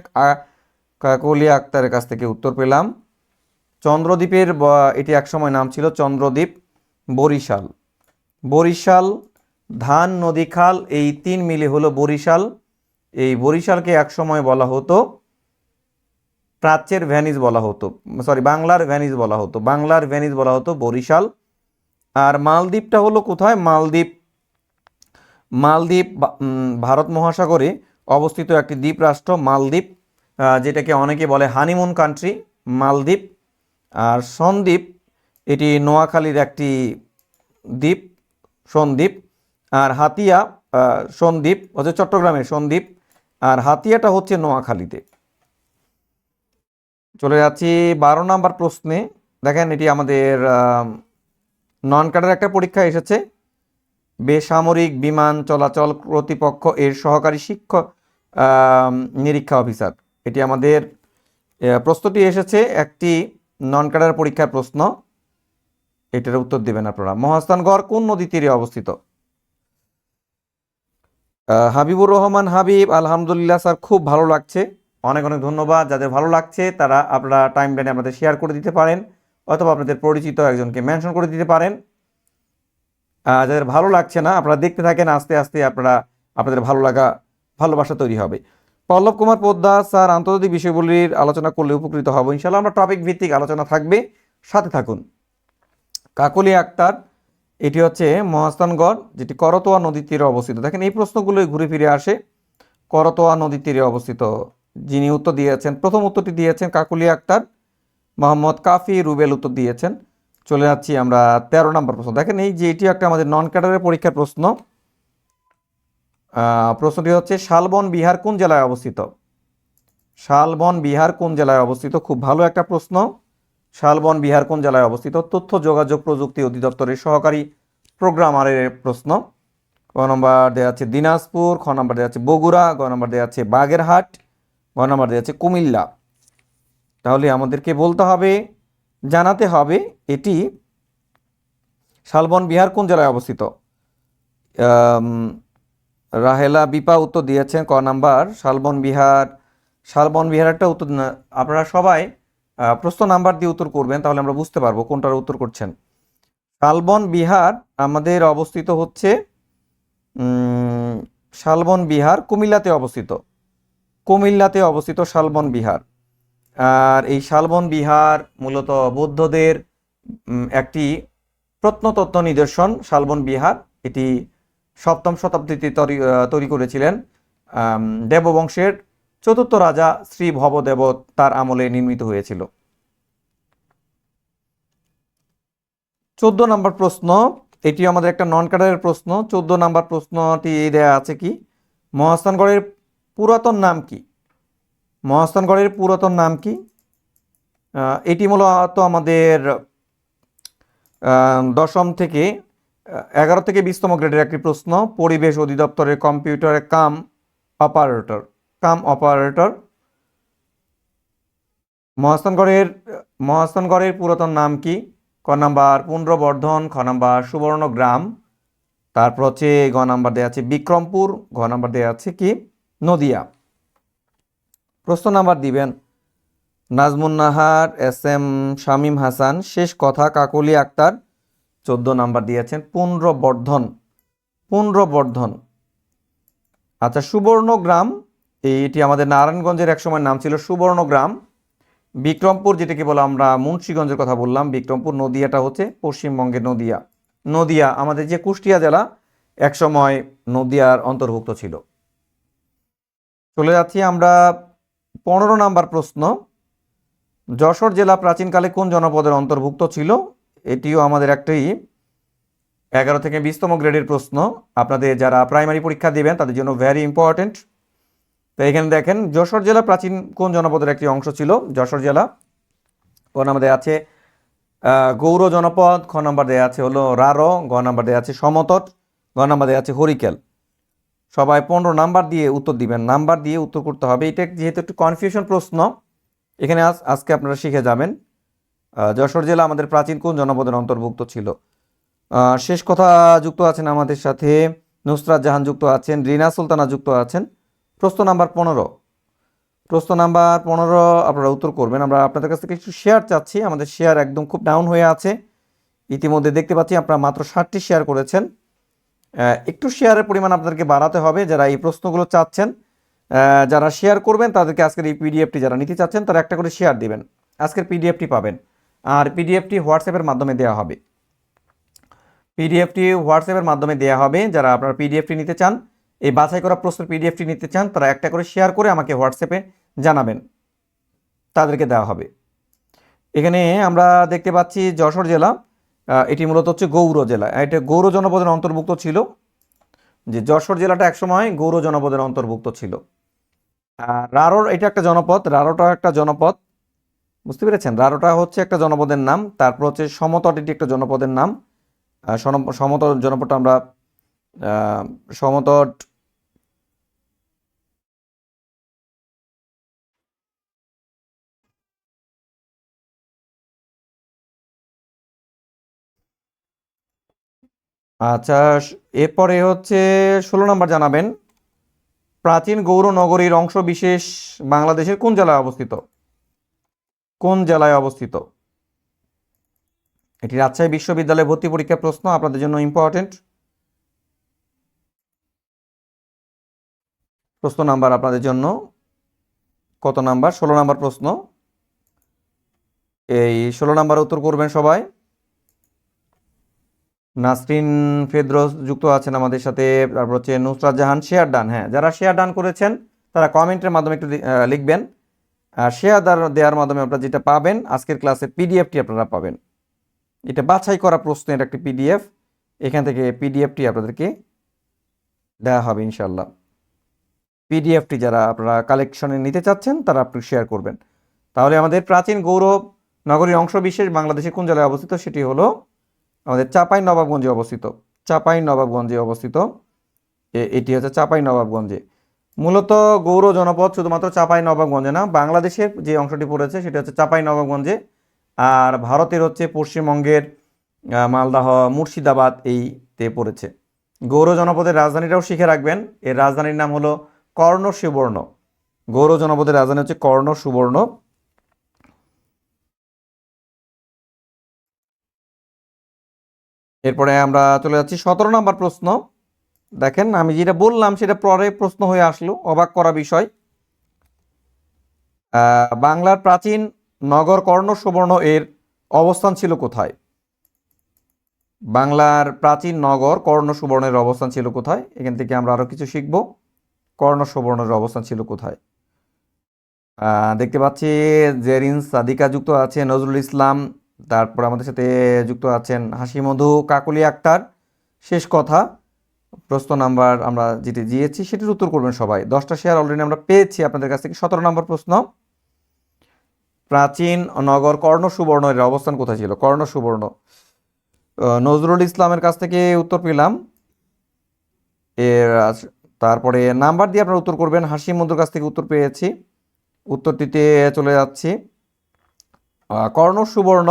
কাকলিয়া আক্তারের কাছ থেকে উত্তর পেলাম। চন্দ্রদ্বীপের এটি একসময় নাম ছিল চন্দ্রদ্বীপ। বরিশাল, বরিশাল, ধান, নদী, খাল, এই 3 মিলে হলো বরিশাল। এই বরিশালকে একসময় বলা হতো প্রাচ্যের ভেনিস বলা হতো, সরি বাংলার ভেনিস বলা হতো, বাংলার ভেনিস বলা হতো বরিশাল। আর মালদ্বীপটা হলো কোথায়? মালদ্বীপ, মালদ্বীপ ভারত মহাসাগরে অবস্থিত একটি দ্বীপ রাষ্ট্র মালদ্বীপ, যেটাকে অনেকে বলে হানিমুন কান্ট্রি, মালদ্বীপ। আর সন্দ্বীপ, এটি নোয়াখালীর একটি দ্বীপ, সন্দ্বীপ। আর হাতিয়া, সন্দ্বীপ হচ্ছে চট্টগ্রামের সন্দ্বীপ, আর হাতিয়াটা হচ্ছে নোয়াখালীতে। চলে যাচ্ছি 12 নাম্বার প্রশ্নে। দেখেন, এটি আমাদের নন ক্যাডার একটা পরীক্ষা এসেছে। বেসামরিক বিমান চলাচল কর্তৃপক্ষ এর সহকারী শিক্ষক নিরীক্ষা অফিসার, এটি আমাদের প্রশ্নটি এসেছে একটি নন ক্যাডার পরীক্ষার প্রশ্ন। এটার উত্তর দেবেন আপনারা। মহাস্থানগড় কোন নদী তীরে অবস্থিত? হাবিবুর রহমান হাবিব, আলহামদুলিল্লাহ স্যার, খুব ভালো লাগছে, অনেক অনেক ধন্যবাদ। যাদের ভালো লাগছে তারা আপনারা টাইম লাইনে আপনাদের শেয়ার করে দিতে পারেন, অথবা আপনাদের পরিচিত একজনকে মেনশন করে দিতে পারেন। যাদের ভালো লাগছে না, আপনারা দেখতে থাকেন, আস্তে আস্তে আপনাদের ভালোবাসা তৈরি হবে। পল্লব কুমার পোদ্দার স্যার, আন্তর্জাতিক বিষয়গুলির আলোচনা করলে উপকৃত হব ইনশাল্লাহ। আমরা টপিক ভিত্তিক আলোচনা থাকবে, সাথে থাকুন। কাকলি আক্তার, এটি হচ্ছে মহাস্থানগড়, যেটি করতোয়া নদীর তীরে অবস্থিত। দেখেন এই প্রশ্নগুলোই ঘুরে ফিরে আসে, করতোয়া নদীর তীরে অবস্থিত। যিনি উত্তর দিয়েছেন, প্রথম উত্তরটি দিয়েছেন কাকুলিয়া আক্তার, মোহাম্মদ কাফি রুবেল উত্তর দিয়েছেন। চলে যাচ্ছি আমরা 13 নম্বর প্রশ্ন। দেখেন এই যে এটি একটা আমাদের নন ক্যাডারের পরীক্ষার প্রশ্ন। প্রশ্নটি হচ্ছে শালবন বিহার কোন জেলায় অবস্থিত? শালবন বিহার কোন জেলায় অবস্থিত? খুব ভালো একটা প্রশ্ন। শালবন বিহার কোন জেলায় অবস্থিত? তথ্য যোগাযোগ প্রযুক্তি অধিদপ্তরের সহকারী প্রোগ্রামারের প্রশ্ন। ক নম্বর দেওয়া আছে দিনাজপুর, খ নম্বর দেওয়া আছে বগুড়া, গ নম্বর দেওয়া আছে বাগেরহাট, গ নম্বর দেওয়া আছে কুমিল্লা। তাহলে আমাদেরকে বলতে হবে, জানাতে হবে এটি শালবন বিহার কোন জেলায় অবস্থিত। রাহেলা বিপা উত্তর দিয়েছেন ক নাম্বার শালবন বিহার। শালবন বিহার একটা উত্তর আপনারা সবাই প্রশ্ন নাম্বার দিয়ে উত্তর করবেন, তাহলে আমরা বুঝতে পারবো কোনটার উত্তর করছেন। শালবন বিহার আমাদের অবস্থিত হচ্ছে শালবন বিহার কুমিল্লাতে অবস্থিত। কুমিল্লাতে অবস্থিত শালবন বিহার। আর এই শালবন বিহার মূলত বৌদ্ধদের একটি প্রত্নতত্ত্ব নিদর্শন। শালবন বিহার এটি 7ম শতাব্দীতে তৈরি করেছিলেন দেববংশের 4র্থ রাজা শ্রী ভবদেব, তার আমলে নির্মিত হয়েছিল। 14 নম্বর প্রশ্ন, এটি আমাদের একটা নন ক্যাডারের প্রশ্ন। 14 নম্বর প্রশ্নটি দেয়া আছে কি, মহাস্থানগড়ের পুরাতন নাম কি? মহাস্থানগড়ের পুরাতন নাম কি? এটি মূলত আমাদের 10ম থেকে 11 থেকে 20তম গ্রেডের একটি প্রশ্ন। পরিবেশ অধিদপ্তরের কম্পিউটারে কাম অপারেটর। মহাস্থানগড়ের পুরাতন নাম কি? ক নাম্বার পুন্ড্রবর্ধন, খ নাম্বার সুবর্ণগ্রাম, তারপর হচ্ছে গ নাম্বার দেওয়া আছে বিক্রমপুর, ঘ নাম্বার দেওয়া আছে কি নদিয়া। প্রশ্ন নাম্বার দিবেন নাজমুন নাহার, এস এম শামীম হাসান, শেষ কথা কাকলি আক্তার। 14 নাম্বার দিয়েছেন পুন্ড্রবর্ধন। আচ্ছা, সুবর্ণগ্রাম এটি আমাদের নারায়ণগঞ্জের একসময় নাম ছিল সুবর্ণগ্রাম। বিক্রমপুর যেটাকে বলে আমরা মুন্সিগঞ্জের কথা বললাম, বিক্রমপুর। নদিয়াটা হচ্ছে পশ্চিমবঙ্গের নদিয়া আমাদের যে কুষ্টিয়া জেলা একসময় নদিয়ার অন্তর্ভুক্ত ছিল। চলে যাচ্ছি আমরা 15 নাম্বার প্রশ্ন। যশোর জেলা প্রাচীনকালে কোন জনপদের অন্তর্ভুক্ত ছিল? এটিও আমাদের একটি 11 থেকে 20তম গ্রেডের প্রশ্ন। আপনাদের যারা প্রাইমারি পরীক্ষা দিবেন তাদের জন্য ভেরি ইম্পর্টেন্ট। তো এখানে দেখেন যশোর জেলা প্রাচীন কোন জনপদের একটি অংশ ছিল? যশোর জেলা ক নাম্বার দেওয়া আছে গৌর জনপদ, খ নাম্বার দেওয়া আছে হলো রারো, গ নাম্বার দেওয়া আছে সমতট, গ নাম্বার দেওয়া আছে হরিকেল। সবাই 15 নাম্বার দিয়ে উত্তর দিবেন, নাম্বার দিয়ে উত্তর করতে হবে। এটা যেহেতু একটু কনফিউশন প্রশ্ন, এখানে আজকে আপনারা শিখে যাবেন যশোর জেলা আমাদের প্রাচীন কোন জনপদের অন্তর্ভুক্ত ছিল। শেষ কথা যুক্ত আছেন আমাদের সাথে নুসরাত জাহান যুক্ত আছেন, রিনা সুলতানা যুক্ত আছেন। প্রশ্ন নাম্বার 15 আপনারা উত্তর করবেন। আমরা আপনাদের কাছ থেকে একটু শেয়ার চাচ্ছি, আমাদের শেয়ার একদম খুব ডাউন হয়ে আছে। ইতিমধ্যে দেখতে পাচ্ছি আপনারা মাত্র 60টি শেয়ার করেছেন। একটু শেয়ারের পরিমাণ আপনাদেরকে বাড়াতে হবে যারা এই প্রশ্নগুলো চাচ্ছেন। যারা শেয়ার করবেন তাদেরকে আজকের এই পিডিএফটি যারা নিতে চাচ্ছেন তারা একটা করে শেয়ার দিবেন, আজকের পিডিএফটি পাবেন। আর পিডিএফটি হোয়াটসঅ্যাপের মাধ্যমে দেওয়া হবে। যারা আপনারা পিডিএফটি নিতে চান, এই বাছাই করা প্রশ্নের পিডিএফটি নিতে চান, তারা একটা করে শেয়ার করে আমাকে হোয়াটসঅ্যাপে জানাবেন, তাদেরকে দেওয়া হবে। এখানে আমরা দেখতে পাচ্ছি যশোর জেলা, এটি মূলত হচ্ছে গৌর জেলা। এটা গৌর জনপদের অন্তর্ভুক্ত ছিল, যে যশোর জেলাটা একসময় গৌর জনপদের অন্তর্ভুক্ত ছিল। রারোর এটা একটা জনপদ, রারোটা একটা জনপদ, বুঝতে পেরেছেন? রারোটা হচ্ছে একটা জনপদের নাম। তারপর হচ্ছে সমতট, এটি একটা জনপদের নাম। সমতট জনপদটা আমরা সমতট আচ্ছা, এরপরে হচ্ছে 16 নম্বর জানাবেন প্রাচীন গৌর নগরীর অংশ বিশেষ বাংলাদেশের কোন জেলায় অবস্থিত? এটি রাজশাহী বিশ্ববিদ্যালয়ে ভর্তি পরীক্ষার প্রশ্ন, আপনাদের জন্য ইম্পর্টেন্ট প্রশ্ন। নাম্বার আপনাদের জন্য কত নাম্বার? 16 নাম্বার প্রশ্ন। এই 16 নাম্বার উত্তর করবেন সবাই। নাসরিন ফেদ্রোস যুক্ত আছেন আমাদের সাথে। তারপর হচ্ছে নুসরাত জাহান শেয়ার ডান। হ্যাঁ, যারা শেয়ার ডান করেছেন তারা কমেন্টের মাধ্যমে একটু লিখবেন। আর শেয়ার দেওয়ার মাধ্যমে আপনারা যেটা পাবেন, আজকের ক্লাসের পিডিএফটি আপনারা পাবেন। এটা বাছাই করা প্রশ্নের একটি পিডিএফ, এখান থেকে পিডিএফটি আপনাদেরকে দেওয়া হবে ইনশাল্লাহ। পিডিএফটি যারা আপনারা কালেকশনে নিতে চাচ্ছেন তারা আপনি শেয়ার করবেন। তাহলে আমাদের প্রাচীন গৌরব নগরীর অংশ বিশেষ বাংলাদেশের কোন জেলায় অবস্থিত? সেটি হলো আমাদের চাঁপাইনবাবগঞ্জে অবস্থিত। চাঁপাইনবাবগঞ্জে অবস্থিত, এটি হচ্ছে চাঁপাইনবাবগঞ্জে। মূলত গৌর জনপদ শুধুমাত্র চাঁপাইনবাবগঞ্জে না, বাংলাদেশের যে অংশটি পড়েছে সেটি হচ্ছে চাঁপাইনবাবগঞ্জে। আর ভারতের হচ্ছে পশ্চিমবঙ্গের মালদাহ মুর্শিদাবাদ এইতে পড়েছে। গৌর জনপদের রাজধানীটাও শিখে রাখবেন, এর রাজধানীর নাম হলো কর্ণ সুবর্ণ। গৌর জনপদের রাজধানী হচ্ছে কর্ণ সুবর্ণ। এরপরে আমরা চলে যাচ্ছি 17 নম্বর প্রশ্ন। দেখেন, আমি যেটা বললাম সেটা পরে প্রশ্ন হয়ে আসলো, অবাক করা বিষয়। বাংলার প্রাচীন নগর কর্ণ সুবর্ণ এর অবস্থান ছিল কোথায়? বাংলার প্রাচীন নগর কর্ণ সুবর্ণের অবস্থান ছিল কোথায়? এখান থেকে আমরা আরো কিছু শিখব। কর্ণ সুবর্ণের অবস্থান ছিল কোথায়? দেখতে পাচ্ছি জেরিন সাদিকা যুক্ত আছে, নজরুল ইসলাম, তারপর আমাদের সাথে যুক্ত আছেন হাসিমধু কাকলি আক্তার। শেষ কথা, প্রশ্ন নাম্বার আমরা যেটি দিয়েছি সেটির উত্তর করবেন সবাই। 10টা শেয়ার অলরেডি আমরা পেয়েছি আপনাদের কাছ থেকে। 17 নম্বর প্রশ্ন, প্রাচীন নগর কর্ণ সুবর্ণ এর অবস্থান কোথায় ছিল? কর্ণ সুবর্ণ, নজরুল ইসলামের কাছ থেকে উত্তর পেলাম। এর তারপরে নাম্বার দিয়ে আপনারা উত্তর করবেন। হাসিমধুর কাছ থেকে উত্তর পেয়েছি, উত্তরটিতে চলে যাচ্ছি। কর্ণ সুবর্ণ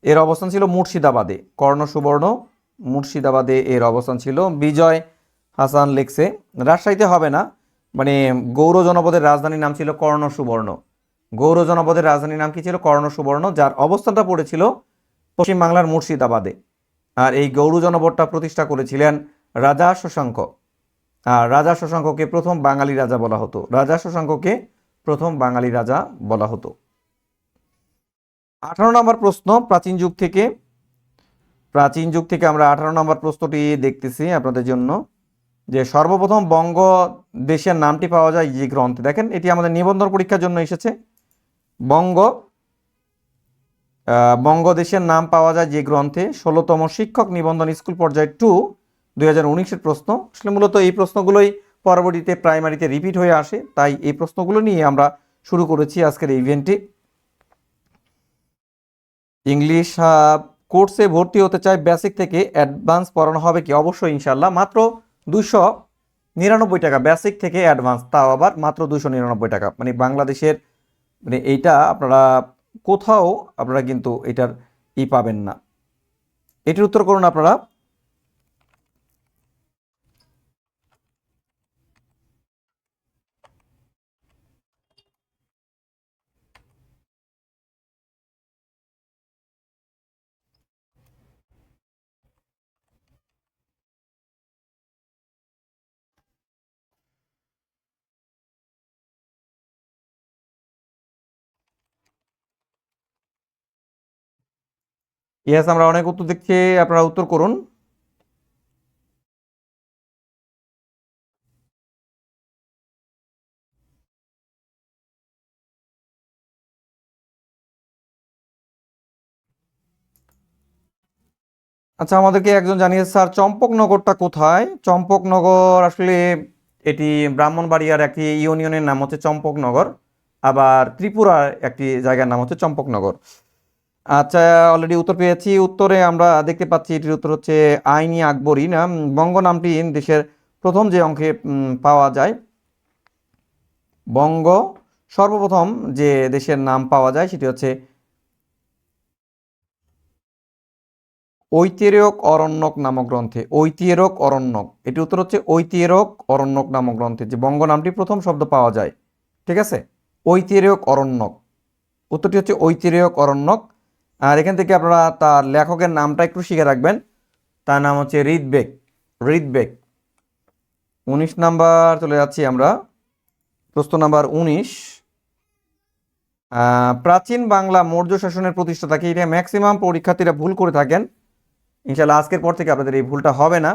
এর অবস্থান ছিল মুর্শিদাবাদে। কর্ণ সুবর্ণ মুর্শিদাবাদে এর অবস্থান ছিল। বিজয় হাসান লিখছে রাজশাহীতে হবে না, মানে গৌর জনপদের রাজধানীর নাম ছিল কর্ণ সুবর্ণ। গৌর জনপদের রাজধানীর নাম কি ছিল? কর্ণ সুবর্ণ, যার অবস্থানটা পড়েছিল পশ্চিমবাংলার মুর্শিদাবাদে। আর এই গৌর জনপদটা প্রতিষ্ঠা করেছিলেন রাজা শশাঙ্ক। আর রাজা শশাঙ্ককে প্রথম বাঙালি রাজা বলা হতো। রাজা শশাঙ্ককে প্রথম বাঙালি রাজা বলা হতো। 18 নম্বর প্রশ্ন, প্রাচীন যুগ থেকে আমরা 18 নম্বর প্রশ্নটি দেখতেছি আপনাদের জন্য, যে সর্বপ্রথম বঙ্গ দেশের নামটি পাওয়া যায় যে গ্রন্থে। দেখেন, এটি আমাদের নিবন্ধন পরীক্ষার জন্য এসেছে। বঙ্গদেশের নাম পাওয়া যায় যে গ্রন্থে। 16তম শিক্ষক নিবন্ধন স্কুল পর্যায়ে 2 2019-এর প্রশ্ন। আসলে মূলত এই প্রশ্নগুলোই পরবর্তীতে প্রাইমারিতে রিপিট হয়ে আসে, তাই এই প্রশ্নগুলো নিয়ে আমরা শুরু করেছি আজকের এই ইভেন্টটি। ইংলিশ কোর্সে ভর্তি হতে চাই, বেসিক থেকে অ্যাডভান্স পড়ানো হবে কি? অবশ্যই ইনশাল্লাহ। মাত্র 299 টাকা বেসিক থেকে অ্যাডভান্স, তাও আবার মাত্র 299 টাকা। মানে বাংলাদেশের, মানে এইটা আপনারা কোথাও আপনারা কিন্তু এটার পাবেন না। এটির উত্তর করুন আপনারা। ইয়েস, আমরা অনেক উত্তর দেখছি, আপনারা উত্তর করুন। আচ্ছা, আমাদেরকে একজন জানিয়েছে স্যার চম্পকনগরটা কোথায়? চম্পকনগর আসলে এটি ব্রাহ্মণবাড়িয়ার একটি ইউনিয়নের নাম হচ্ছে চম্পকনগর, আবার ত্রিপুরার একটি জায়গার নাম হচ্ছে চম্পকনগর। আচ্ছা, অলরেডি উত্তর পেয়েছি। উত্তরে আমরা দেখতে পাচ্ছি এটির উত্তর হচ্ছে আইনি আকবরী নাম। বঙ্গ নামটি দেশের প্রথম যে অঙ্কে পাওয়া যায়। বঙ্গ সর্বপ্রথম যে দেশের নাম পাওয়া যায় সেটি হচ্ছে ঐতিহ্যক অরণ্যক নামক গ্রন্থে। ঐতিহ্যক অরণ্যক, এটি উত্তর হচ্ছে ঐতিহ্যক অরণ্যক নামক গ্রন্থে যে বঙ্গ নামটি প্রথম শব্দ পাওয়া যায়। ঠিক আছে, ঐতিহ্যক অরণ্যক, উত্তরটি হচ্ছে ঐতিহ্যক অরণ্যক। আর এখান থেকে আপনারা তার লেখকের নামটা একটু শিখে রাখবেন, তার নাম হচ্ছে ঋগ্বেদ। ঋগ্বেদ। 19 নাম্বার চলে যাচ্ছি আমরা, প্রশ্ন নাম্বার 19। প্রাচীন বাংলা মৌর্য শাসনের প্রতিষ্ঠাতা কি? এটা ম্যাক্সিমাম পরীক্ষার্থীরা ভুল করে থাকেন। ইনশাআল্লাহ আজকের পর থেকে আপনাদের এই ভুলটা হবে না,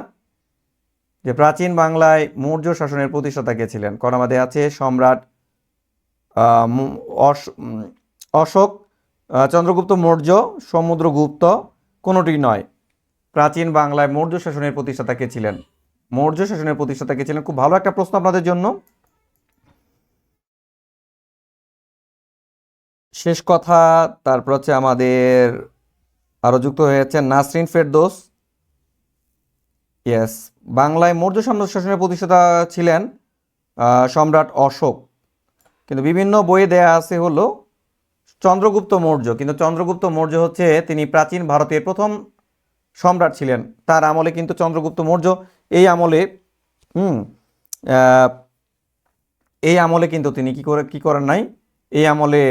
যে প্রাচীন বাংলায় মৌর্য শাসনের প্রতিষ্ঠাতা কে ছিলেন। কারণ আমাদের আছে সম্রাট অশোক, চন্দ্রগুপ্ত মৌর্য, সমুদ্রগুপ্ত, কোনোটি নয়। প্রাচীন বাংলায় মৌর্য শাসনের প্রতিষ্ঠাতা কে ছিলেন? মৌর্য শাসনের প্রতিষ্ঠাতা কে ছিলেন? খুব ভালো একটা প্রশ্ন আপনাদের জন্য। শেষ কথা, তারপর হচ্ছে আমাদের আরো যুক্ত হয়েছে নাসরিন ফেরদৌস। ইয়েস, বাংলায় মৌর্য সাম্রাজ্য শাসনের প্রতিষ্ঠাতা ছিলেন সম্রাট অশোক, কিন্তু বিভিন্ন বইয়ে দেয়া আছে হলো চন্দ্রগুপ্ত মৌর্য। কিন্তু চন্দ্রগুপ্ত মৌর্য হচ্ছে তিনি প্রাচীন ভারতের প্রথম সম্রাট ছিলেন। তার আমলে কিন্তু চন্দ্রগুপ্ত মৌর্য এই আমলে হুম আহ, এই আমলে কিন্তু তিনি কি করেন নাই, এই আমলে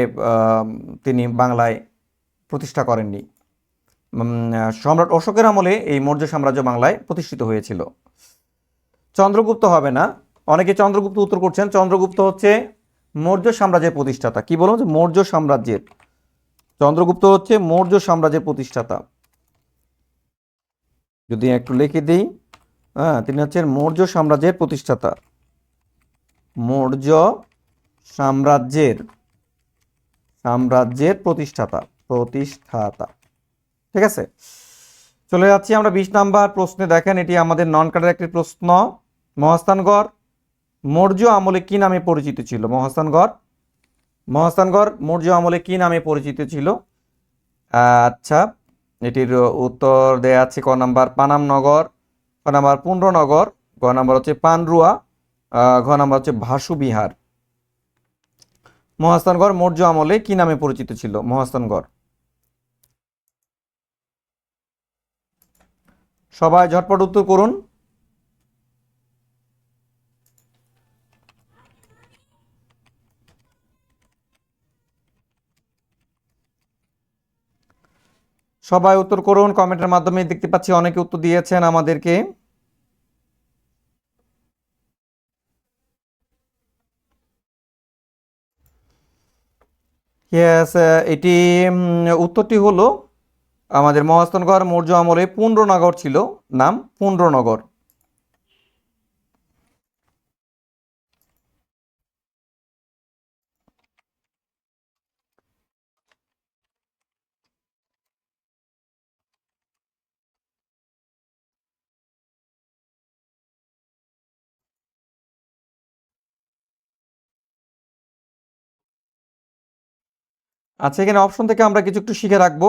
তিনি বাংলায় প্রতিষ্ঠা করেননি। সম্রাট অশোকের আমলে এই মৌর্য সাম্রাজ্য বাংলায় প্রতিষ্ঠিত হয়েছিল। চন্দ্রগুপ্ত হবে না, অনেকে চন্দ্রগুপ্ত উত্তর করছেন। চন্দ্রগুপ্ত হচ্ছে মৌর্য সাম্রাজ্যের প্রতিষ্ঠাতা। কি বলুন, মৌর্য সাম্রাজ্যের, চন্দ্রগুপ্ত হচ্ছে মৌর্য সাম্রাজ্যের প্রতিষ্ঠাতা। যদি একটু লিখে দিই, হ্যাঁ, তিনি হচ্ছেন মৌর্য সাম্রাজ্যের প্রতিষ্ঠাতা। মৌর্য সাম্রাজ্যের সাম্রাজ্যের প্রতিষ্ঠাতা। ঠিক আছে, চলে যাচ্ছি আমরা 20 নাম্বার প্রশ্নে। দেখেন, এটি আমাদের নন কাটার একটি প্রশ্ন। মহাস্থানগড় মৌর্য আমলে কি নামে পরিচিত ছিল? মহাস্থানগড় মৌর্য আমলে কি নামে পরিচিত ছিল? আচ্ছা, এটির উত্তর দেয়া আছে। ক নাম্বার পানামনগর, ক নাম্বার পুন্ড্রনগর, গ নাম্বার হচ্ছে পানরুয়া, ঘ নাম্বার হচ্ছে ভাসুবিহার। মহাস্থানগড় মৌর্য আমলে কি নামে পরিচিত ছিল? মহাস্থানগড়। সবাই ঝটপট উত্তর করুন। সবাই উত্তর করুন কমেন্টের মাধ্যমে। দেখতে পাচ্ছি অনেকে উত্তর দিয়েছেন আমাদেরকে। ইয়েস, এটি উত্তরটি হলো আমাদের মহাস্থানগড় মৌর্য আমলে পুন্ড্রনগর ছিল, নাম পুন্ড্রনগর। আচ্ছা, এখানে অপশন থেকে আমরা কিছু একটু শিখে রাখবো।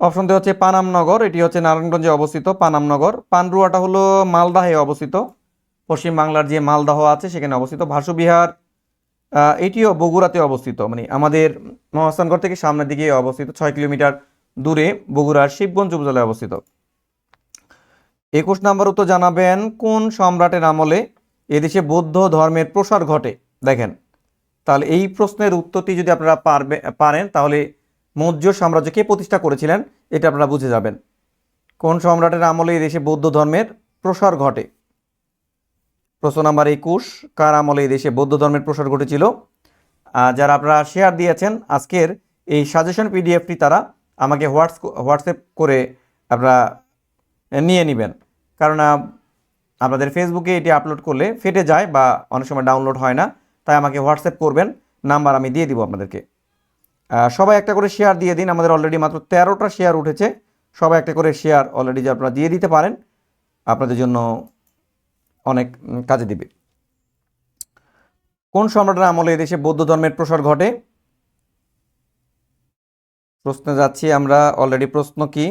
অপশন হচ্ছে পানামনগর, এটি হচ্ছে নারায়ণগঞ্জে অবস্থিত। পানামনগর। পান্ডুয়াটা হলো মালদাহে অবস্থিত, পশ্চিম বাংলার যে মালদহ আছে সেখানে অবস্থিত। ভাসুবিহার এটিও বগুড়াতে অবস্থিত, মানে আমাদের মহাস্থানগড় থেকে সামনের দিকে অবস্থিত, 6 কিলোমিটার দূরে বগুড়ার শিবগঞ্জ উপজেলায় অবস্থিত। 21 নম্বর উত্তর জানাবেন, কোন সম্রাটের আমলে এদেশে বৌদ্ধ ধর্মের প্রসার ঘটে? দেখেন, তাহলে এই প্রশ্নের উত্তরটি যদি আপনারা পারেন তাহলে মৌর্য সাম্রাজ্য কে প্রতিষ্ঠা করেছিলেন এটা আপনারা বুঝে যাবেন। কোন সম্রাটের আমলে এই দেশে বৌদ্ধ ধর্মের প্রসার ঘটে? প্রশ্ন নাম্বার 21, কার আমলে এই দেশে বৌদ্ধ ধর্মের প্রসার ঘটেছিল? যারা আপনারা শেয়ার দিয়েছেন আজকের এই সাজেশন পিডিএফটি, তারা আমাকে হোয়াটসঅ্যাপ করে আপনারা নিয়ে নেবেন। কারণ আপনাদের ফেসবুকে এটি আপলোড করলে ফেটে যায় বা অনেক সময় ডাউনলোড হয় না, তাই আমাকে হোয়াটসঅ্যাপ করবেন, নাম্বার আমি দিয়ে দিব আপনাদেরকে। সবাই একটা করে শেয়ার দিয়ে দিন। আমাদের অলরেডি মাত্র 13টা শেয়ার উঠেছে। সবাই একটা করে শেয়ার অলরেডি যে আপনারা দিয়ে দিতে পারেন, আপনাদের জন্য অনেক কাজে দিবে। কোন সম্রাটের আমলে এদেশে বৌদ্ধ ধর্মের প্রসার ঘটে? প্রশ্নে যাচ্ছি আমরা। অলরেডি প্রশ্ন কি?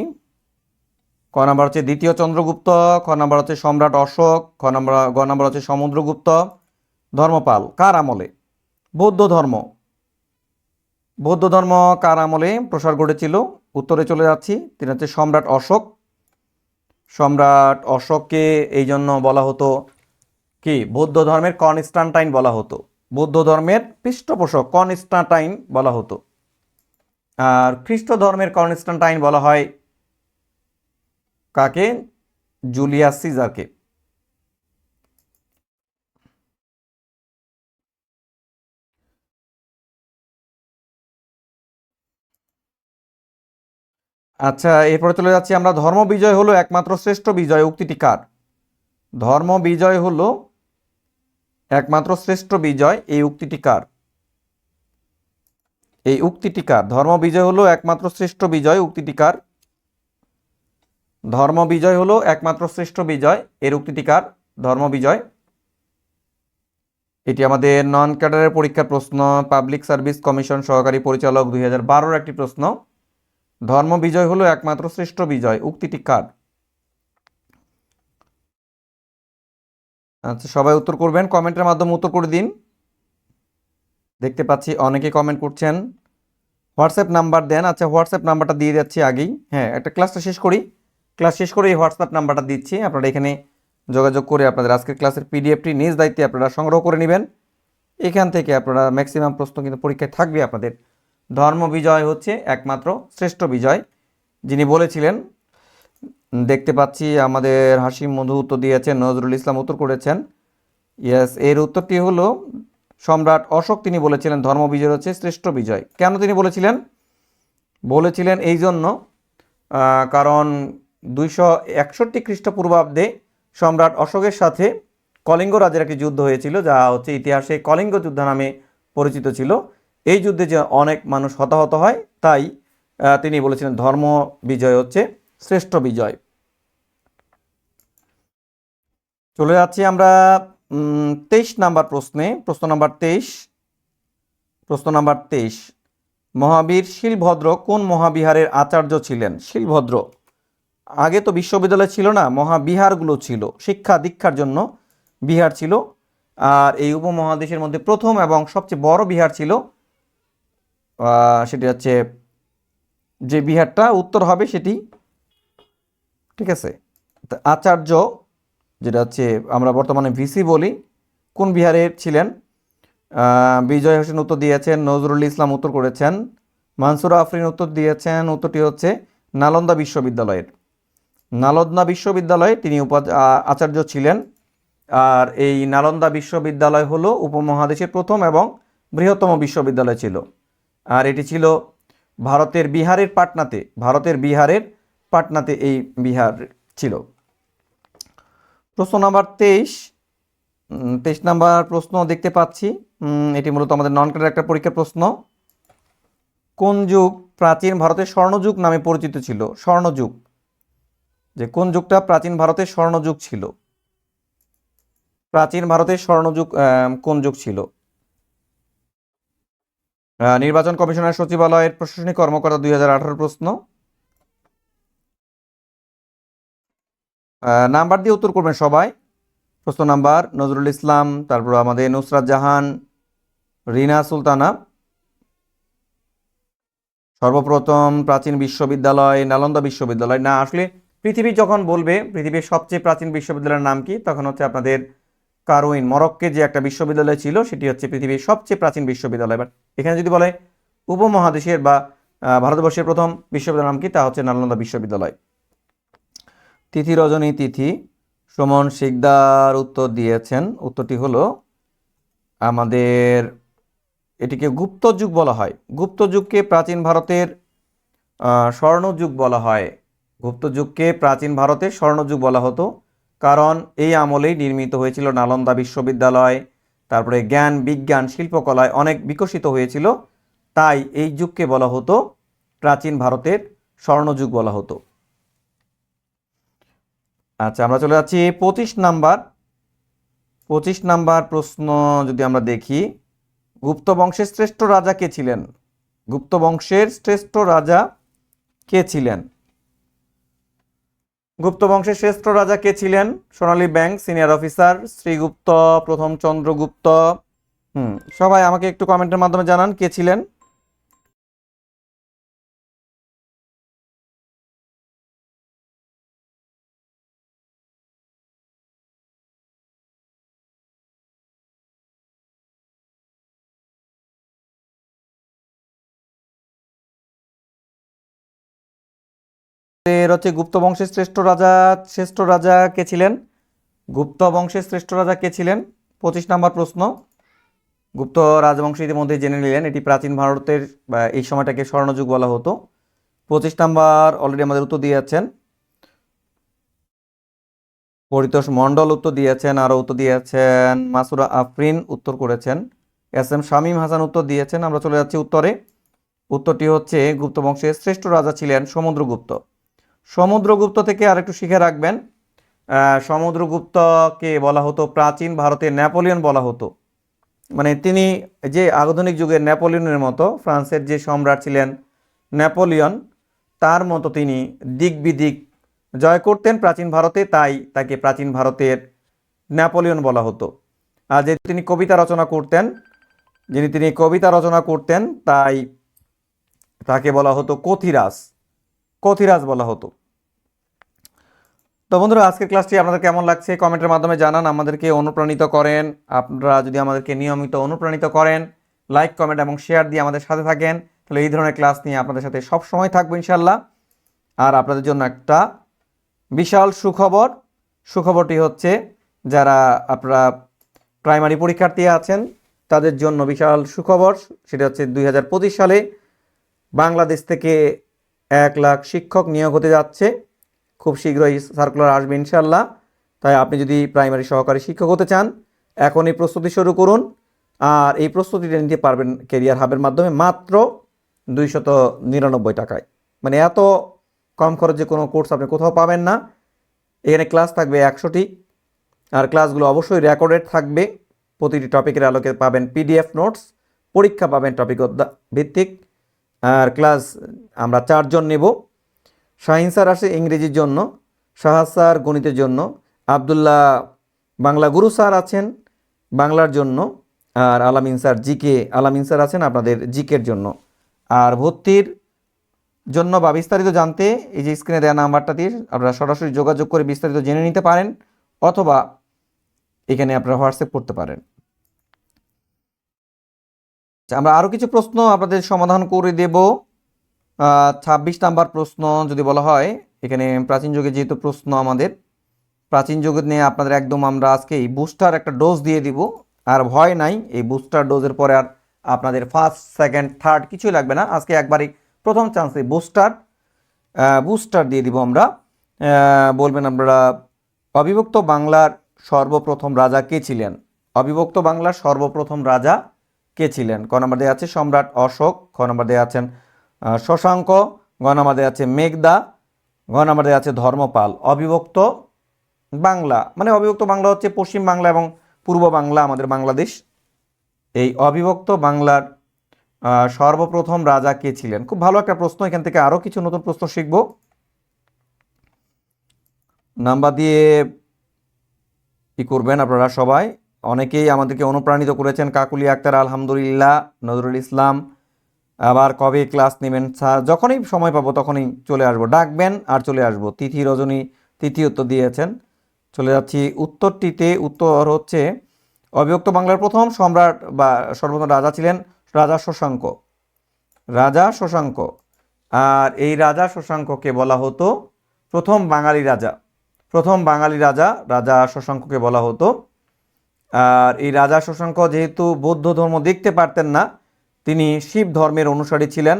ক নাম্বার হচ্ছে দ্বিতীয় চন্দ্রগুপ্ত, খ নাম্বার হচ্ছে সম্রাট অশোক, গ নাম্বার হচ্ছে সমুদ্রগুপ্ত, ধর্মপাল। কার আমলে বৌদ্ধ ধর্ম কার আমলে প্রসার ঘটেছিল? উত্তরে চলে যাচ্ছি। তিনি হচ্ছে সম্রাট অশোক। সম্রাট অশোককে এই জন্য বলা হতো কি, বৌদ্ধ ধর্মের কনস্টান্টাইন বলা হতো, বৌদ্ধ ধর্মের পৃষ্ঠপোষক কনস্টান্টাইন বলা হতো। আর খ্রিস্ট ধর্মের কনস্টান্টাইন বলা হয় কাকে? জুলিয়াস সিজারকে। আচ্ছা, এরপরে চলে যাচ্ছি আমরা। ধর্ম বিজয় হলো একমাত্র শ্রেষ্ঠ বিজয়, উক্তিটি কার? ধর্ম বিজয় হলো একমাত্র শ্রেষ্ঠ বিজয়, এই উক্তিটি কার? এই উক্তিটি কার? ধর্ম বিজয় হলো একমাত্র শ্রেষ্ঠ বিজয়, উক্তিটি কার? ধর্ম বিজয় হলো একমাত্র শ্রেষ্ঠ বিজয়, এর উক্তিটি কার? ধর্ম বিজয়। এটি আমাদের নন ক্যাডারের পরীক্ষার প্রশ্ন, পাবলিক সার্ভিস কমিশন সহকারী পরিচালক 2012-র একটি প্রশ্ন। ধর্ম বিজয় হলো একমাত্র শ্রেষ্ঠ বিজয়, উক্তিটি কার? আচ্ছা, সবাই উত্তর করবেন, কমেন্টের মাধ্যমে উত্তর করে দিন। দেখতে পাচ্ছি অনেকে কমেন্ট করছেন। হোয়াটসঅ্যাপ নাম্বার দেন। আচ্ছা, হোয়াটসঅ্যাপ নাম্বারটা দিয়ে যাচ্ছি আগেই। হ্যাঁ, একটা ক্লাসটা শেষ করি, ক্লাস শেষ করে এই হোয়াটসঅ্যাপ নাম্বারটা দিচ্ছি, আপনারা এখানে যোগাযোগ করে আপনাদের আজকের ক্লাসের পিডিএফটি নিজ দায়িত্বে আপনারা সংগ্রহ করে নেবেন। এখান থেকে আপনারা ম্যাক্সিমাম প্রশ্ন কিন্তু পরীক্ষায় থাকবে আপনাদের। ধর্ম বিজয় হচ্ছে একমাত্র শ্রেষ্ঠ বিজয়, যিনি বলেছিলেন। দেখতে পাচ্ছি আমাদের হাসিম মধু উত্তর দিয়েছেন, নজরুল ইসলাম উত্তর করেছেন। ইয়েস, এর উত্তরটি হলো সম্রাট অশোক, তিনি বলেছিলেন ধর্ম বিজয় হচ্ছে শ্রেষ্ঠ বিজয়। কেন তিনি বলেছিলেন? বলেছিলেন এই জন্য কারণ 261 খ্রিস্টপূর্বাব্দে সম্রাট অশোকের সাথে কলিঙ্গ রাজের একটি যুদ্ধ হয়েছিল, যা হচ্ছে ইতিহাসে কলিঙ্গ যুদ্ধ নামে পরিচিত ছিল। এই যুদ্ধে যে অনেক মানুষ হতাহত হয়, তাই তিনি বলেছিলেন ধর্ম বিজয় হচ্ছে শ্রেষ্ঠ বিজয়। চলে যাচ্ছি আমরা 23 নাম্বার প্রশ্নে। প্রশ্ন নাম্বার 23। মহাবীর শিলভদ্র কোন মহাবিহারের আচার্য ছিলেন? শিলভদ্র, আগে তো বিশ্ববিদ্যালয় ছিল না, মহাবিহারগুলো ছিল, শিক্ষা দীক্ষার জন্য বিহার ছিল। আর এই উপমহাদেশের মধ্যে প্রথম এবং সবচেয়ে বড় বিহার ছিল, সেটি হচ্ছে, যে বিহারটা উত্তর হবে সেটি, ঠিক আছে। আচার্য, যেটা হচ্ছে আমরা বর্তমানে ভিসি বলি, কোন বিহারের ছিলেন? বিজয় হোসেন উত্তর দিয়েছেন, নজরুল ইসলাম উত্তর করেছেন, মানসুরা আফরিন উত্তর দিয়েছেন। উত্তরটি হচ্ছে নালন্দা বিশ্ববিদ্যালয়ের। নালন্দা বিশ্ববিদ্যালয়ে তিনি আচার্য ছিলেন। আর এই নালন্দা বিশ্ববিদ্যালয় হলো উপমহাদেশের প্রথম এবং বৃহত্তম বিশ্ববিদ্যালয় ছিল। আর এটি ছিল ভারতের বিহারের পাটনাতে এই বিহার ছিল। প্রশ্ন নাম্বার 23 নাম্বার প্রশ্ন দেখতে পাচ্ছি। এটি মূলত আমাদের নন ক্যাডার একটা পরীক্ষার প্রশ্ন। কোন যুগ প্রাচীন ভারতের স্বর্ণযুগ নামে পরিচিত ছিল? স্বর্ণযুগ, যে কোন যুগটা প্রাচীন ভারতের স্বর্ণযুগ ছিল? প্রাচীন ভারতের স্বর্ণযুগ কোন যুগ ছিল? নির্বাচন কমিশনার সচিবালয়ের প্রশাসনিক কর্মকর্তা 2018 প্রশ্ন। নাম্বার দিয়ে উত্তর করবেন সবাই। প্রশ্ন নাম্বার নজরুল ইসলাম, তারপর আমাদের নুসরাত জাহান, রিনা সুলতানা। সর্বপ্রথম প্রাচীন বিশ্ববিদ্যালয় নালন্দা বিশ্ববিদ্যালয় না, আসলে পৃথিবী যখন বলবে পৃথিবীর সবচেয়ে প্রাচীন বিশ্ববিদ্যালয়ের নাম কি, তখন হচ্ছে আপনাদের কারউইন, মরক্কে যে একটা বিশ্ববিদ্যালয় ছিল, সেটি হচ্ছে পৃথিবীর সবচেয়ে প্রাচীন বিশ্ববিদ্যালয়। বাট এখানে যদি বলে উপমহাদেশের বা ভারতবর্ষের প্রথম বিশ্ববিদ্যালয়ের নাম কি, তা হচ্ছে নালন্দা বিশ্ববিদ্যালয়। তিথি রজনী তিথি, সুমন শিকদার উত্তর দিয়েছেন। উত্তরটি হলো আমাদের, এটিকে গুপ্ত যুগ বলা হয়। গুপ্ত যুগকে প্রাচীন ভারতের স্বর্ণযুগ বলা হয়। গুপ্ত যুগকে প্রাচীন ভারতের স্বর্ণযুগ বলা হতো, কারণ এই আমলেই নির্মিত হয়েছিল নালন্দা বিশ্ববিদ্যালয়। তারপরে জ্ঞান বিজ্ঞান শিল্পকলায় অনেক বিকশিত হয়েছিল, তাই এই যুগকে বলা হতো প্রাচীন ভারতের স্বর্ণযুগ বলা হতো। আচ্ছা, আমরা চলে যাচ্ছি 25 নাম্বার প্রশ্ন। যদি আমরা দেখি, গুপ্ত বংশের শ্রেষ্ঠ রাজা কে ছিলেন? গুপ্ত বংশের শ্রেষ্ঠ রাজা কে ছিলেন? গুপ্ত বংশের শ্রেষ্ঠ রাজা কে ছিলেন? সোনালী ব্যাংক, সিনিয়র অফিসার, শ্রীগুপ্ত, প্রথম চন্দ্রগুপ্ত। সবাই আমাকে একটু কমেন্টের মাধ্যমে জানান কে ছিলেন। এর হচ্ছে গুপ্ত বংশের শ্রেষ্ঠ রাজা কে ছিলেন? গুপ্ত বংশের শ্রেষ্ঠ রাজা কে ছিলেন? 25 নাম্বার প্রশ্ন। গুপ্ত রাজবংশ ইতিমধ্যে জেনে নিলেন, এটি প্রাচীন ভারতের এই সময়টাকে স্বর্ণযুগ বলা হতো। 25 নাম্বার অলরেডি আমাদের উত্তর দিয়েছেন। পরিতোষ মণ্ডল উত্তর দিয়েছেন, আরও উত্তর দিয়েছেন মাসুরা আফরিন উত্তর করেছেন, এস এম শামীম হাসান উত্তর দিয়েছেন। আমরা চলে যাচ্ছি উত্তরে। উত্তরটি হচ্ছে গুপ্ত বংশের শ্রেষ্ঠ রাজা ছিলেন সমুদ্রগুপ্ত। সমুদ্রগুপ্ত থেকে আরেকটু শিখে রাখবেন, সমুদ্রগুপ্তকে বলা হতো প্রাচীন ভারতের নেপোলিয়ন বলা হতো। মানে তিনি যে আধুনিক যুগের নেপোলিয়নের মতো, ফ্রান্সের যে সম্রাট ছিলেন নেপোলিয়ন, তার মতো তিনি দিক বিদিক জয় করতেন প্রাচীন ভারতে, তাই তাকে প্রাচীন ভারতের নেপোলিয়ন বলা হতো। আর যে তিনি কবিতা রচনা করতেন, তিনি কবিতা রচনা করতেন, তাই তাকে বলা হতো কথিরাজ, কথিরাজ বলা হতো। তো বন্ধুরা, আজকের ক্লাসটি আপনাদের কেমন লাগছে কমেন্টের মাধ্যমে জানান, আমাদেরকে অনুপ্রাণিত করেন। আপনারা যদি আমাদেরকে নিয়মিত অনুপ্রাণিত করেন, লাইক কমেন্ট এবং শেয়ার দিয়ে আমাদের সাথে থাকেন, তাহলে এই ধরনের ক্লাস নিয়ে আপনাদের সাথে সব সময় থাকবো ইনশাল্লাহ। আর আপনাদের জন্য একটা বিশাল সুখবর, সুখবরটি হচ্ছে যারা আপনারা প্রাইমারি পরীক্ষার্থী আছেন তাদের জন্য বিশাল সুখবর। সেটা হচ্ছে 2025 সালে বাংলাদেশ থেকে 1 লাখ শিক্ষক নিয়োগ হতে যাচ্ছে। খুব শীঘ্রই সার্কুলার আসবে ইনশাল্লাহ। তাই আপনি যদি প্রাইমারি সহকারী শিক্ষক হতে চান, এখনই প্রস্তুতি শুরু করুন। আর এই প্রস্তুতিটা নিতে পারবেন ক্যারিয়ার হাবের মাধ্যমে মাত্র 299 টাকায়। মানে এত কম খরচে কোনো কোর্স আপনি কোথাও পাবেন না। এখানে ক্লাস থাকবে 100টি, আর ক্লাসগুলো অবশ্যই রেকর্ডেড থাকবে। প্রতিটি টপিকের আলোকে পাবেন পিডিএফ নোটস, পরীক্ষা পাবেন টপিক ভিত্তিক। আর ক্লাস আমরা 4 জন নেব। শাহিন স্যার আসে ইংরেজির জন্য, শাহাদ স্যার গণিতের জন্য, আবদুল্লাহ বাংলা গুরু স্যার আছেন বাংলার জন্য, আর আলামিন স্যার জিকে, আলামিন স্যার আছেন আপনাদের জিকের জন্য। আর ভর্তির জন্য বা বিস্তারিত জানতে এই যে স্ক্রিনে দেওয়া নাম্বারটা দিয়ে আপনারা সরাসরি যোগাযোগ করে বিস্তারিত জেনে নিতে পারেন, অথবা এখানে আপনারা হোয়াটসঅ্যাপ করতে পারেন। আমরা আরও কিছু প্রশ্ন আপনাদের সমাধান করে দেব। 26 নাম্বার প্রশ্ন যদি বলা হয়, এখানে প্রাচীন যুগে যেহেতু প্রশ্ন আমাদের, প্রাচীন যুগে নিয়ে আপনাদের একদম আমরা আজকে এই বুস্টার একটা ডোজ দিয়ে দিব। আর ভয় নাই, এই বুস্টার ডোজের পরে আর আপনাদের ফার্স্ট সেকেন্ড থার্ড কিছুই লাগবে না। আজকে একবারই প্রথম চান্সে বুস্টার দিয়ে দিব আমরা। বলবেন আপনারা, অবিভক্ত বাংলার সর্বপ্রথম রাজা কে ছিলেন? অবিভক্ত বাংলার সর্বপ্রথম রাজা কে ছিলেন? ক নম্বর দেওয়া আছে সম্রাট অশোক, খ নম্বর দেওয়া আছেন শশাঙ্ক, গ নম্বর দেওয়া আছে মেঘদা, ঘ নম্বর দেওয়া আছে ধর্মপাল। অবিভক্ত বাংলা মানে অবিভক্ত বাংলা হচ্ছে পশ্চিম বাংলা এবং পূর্ব বাংলা, আমাদের বাংলাদেশ। এই অবিভক্ত বাংলার সর্বপ্রথম রাজা কে ছিলেন? খুব ভালো একটা প্রশ্ন। এখান থেকে আরও কিছু নতুন প্রশ্ন শিখব। নাম্বার দিয়ে কি করবেন আপনারা সবাই? অনেকেই আমাদেরকে অনুপ্রাণিত করেছেন, কাকুলি আক্তার, আলহামদুলিল্লাহ, নজরুল ইসলাম। আবার কবে ক্লাস নেবেন স্যার? যখনই সময় পাবো তখনই চলে আসবো, ডাকবেন আর চলে আসবো। তিথি রজনী তিথি উত্তর দিয়েছেন। চলে যাচ্ছি উত্তরটিতে। উত্তর হচ্ছে অবিভক্ত বাংলার প্রথম সম্রাট বা সর্বপ্রথম রাজা ছিলেন রাজা শশাঙ্ক, রাজা শশাঙ্ক। আর এই রাজা শশাঙ্ককে বলা হতো প্রথম বাঙালি রাজা, প্রথম বাঙালি রাজা রাজা শশাঙ্ককে বলা হতো। আর এই রাজা শশাঙ্ক যেহেতু বৌদ্ধ ধর্ম দেখতে পারতেন না, তিনি শিব ধর্মের অনুসারী ছিলেন,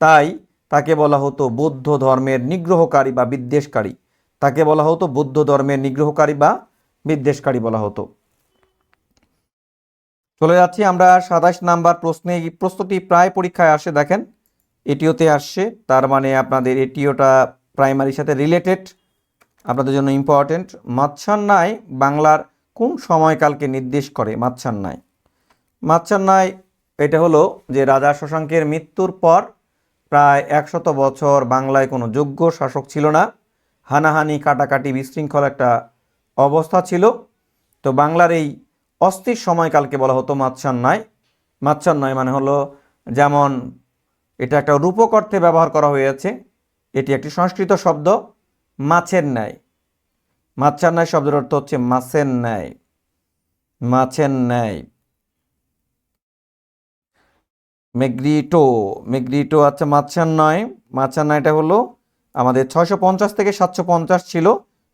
তাই তাকে বলা হতো বৌদ্ধ ধর্মের নিগ্রহকারী বা বিদ্বেষকারী। তাকে বলা হতো বৌদ্ধ ধর্মের নিগ্রহকারী বা বিদ্বেষকারী বলা হতো। চলে যাচ্ছি আমরা 27 নাম্বার প্রশ্নে। এই প্রশ্নটি প্রায় পরীক্ষায় আসে, দেখেন এটিওতে আসছে, তার মানে আপনাদের এটিওটা প্রাইমারির সাথে রিলেটেড, আপনাদের জন্য ইম্পর্টেন্ট। মাৎসান্যায় বাংলার কোন সময়কালকে নির্দেশ করে? মাৎসান্যায়, মাৎসান্যায় এটা হলো যে রাজা শশাঙ্কের মৃত্যুর পর প্রায় 100 বছর বাংলায় কোনো যোগ্য শাসক ছিল না, হানাহানি কাটাকাটি বিশৃঙ্খল একটা অবস্থা ছিল। তো বাংলার এই অস্থির সময়কালকে বলা হতো মাৎসান্যায়। মাৎসান্যায় মানে হলো, যেমন এটা একটা রূপক অর্থে ব্যবহার করা হয়েছে, এটি একটি সংস্কৃত শব্দ, মাছের ন্যায়। মাৎসান্যায় শব্দের অর্থ হচ্ছে মাছের ন্যায়, মাছের ন্যায়। মেগ্রিটো, মেগ্রিটো আচ্ছা মাৎসান্যায়। মাৎসান্যায়টা হলো আমাদের 650 থেকে 750 ছিল,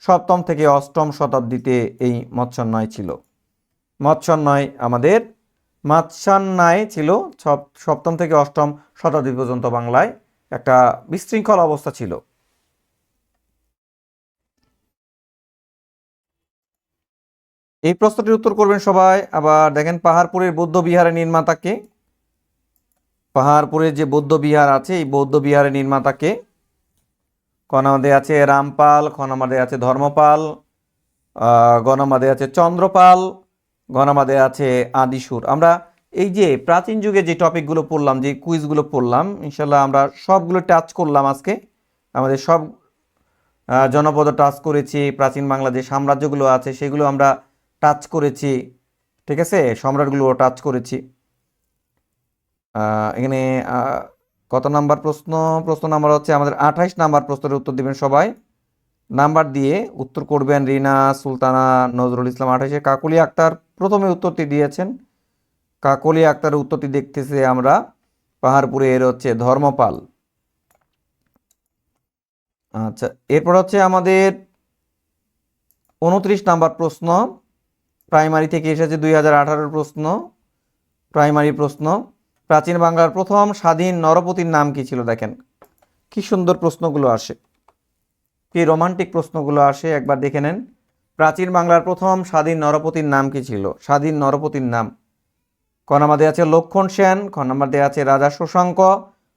সপ্তম থেকে অষ্টম শতাব্দীতে এই মাৎসান্যায় ছিল। মাৎসান্যায় আমাদের মাৎসান্যায় ছিল সপ্তম থেকে অষ্টম শতাব্দী পর্যন্ত বাংলায় একটা বিশৃঙ্খল অবস্থা ছিল। এই প্রশ্নটির উত্তর করবেন সবাই। আবার দেখেন পাহাড়পুরের বৌদ্ধ বিহারের নির্মাতাকে, পাহাড়পুরের যে বৌদ্ধ বিহার আছে এই বৌদ্ধ বিহারের নির্মাতাকে? ক নাম্বার আছে রামপাল, খ নাম্বার আছে ধর্মপাল, গ নাম্বার আছে চন্দ্রপাল, গ নাম্বার আছে আদিসুর। আমরা এই যে প্রাচীন যুগে যে টপিকগুলো পড়লাম, যে কুইজগুলো পড়লাম, ইনশাল্লাহ আমরা সবগুলো টাচ করলাম আজকে। আমাদের সব জনপদ টাচ করেছি, প্রাচীন বাংলা যে সাম্রাজ্যগুলো আছে সেগুলো আমরা টাচ করেছি, ঠিক আছে, সম্রাটগুলো টাচ করেছি। এখানে কত নাম্বার প্রশ্ন? প্রশ্ন নাম্বার হচ্ছে আমাদের 28 নাম্বার প্রশ্নের উত্তর দিবেন সবাই। নাম্বার দিয়ে উত্তর করবেন। রিনা সুলতানা নজরুল ইসলাম 28-এ। কাকলি আক্তার প্রথমে উত্তরটি দিয়েছেন। কাকলি আক্তারের উত্তরটি দেখতেছি আমরা, পাহাড়পুরের হচ্ছে ধর্মপাল। আচ্ছা, এরপর হচ্ছে আমাদের 29 নাম্বার প্রশ্ন, প্রাইমারি থেকে এসেছে, 2018-এর প্রশ্ন, প্রাইমারি প্রশ্ন। প্রাচীন বাংলার প্রথম স্বাধীন নরপতির নাম কি ছিল? দেখেন কি সুন্দর প্রশ্নগুলো আসে, কি রোমান্টিক প্রশ্নগুলো আসে, একবার দেখে নেন। প্রাচীন বাংলার প্রথম স্বাধীন নরপতির নাম কি ছিল? স্বাধীন নরপতির নাম। ক নাম্বার দেওয়া আছে লক্ষণ সেন, খ নাম্বার দেওয়া আছে রাজা শশাঙ্ক,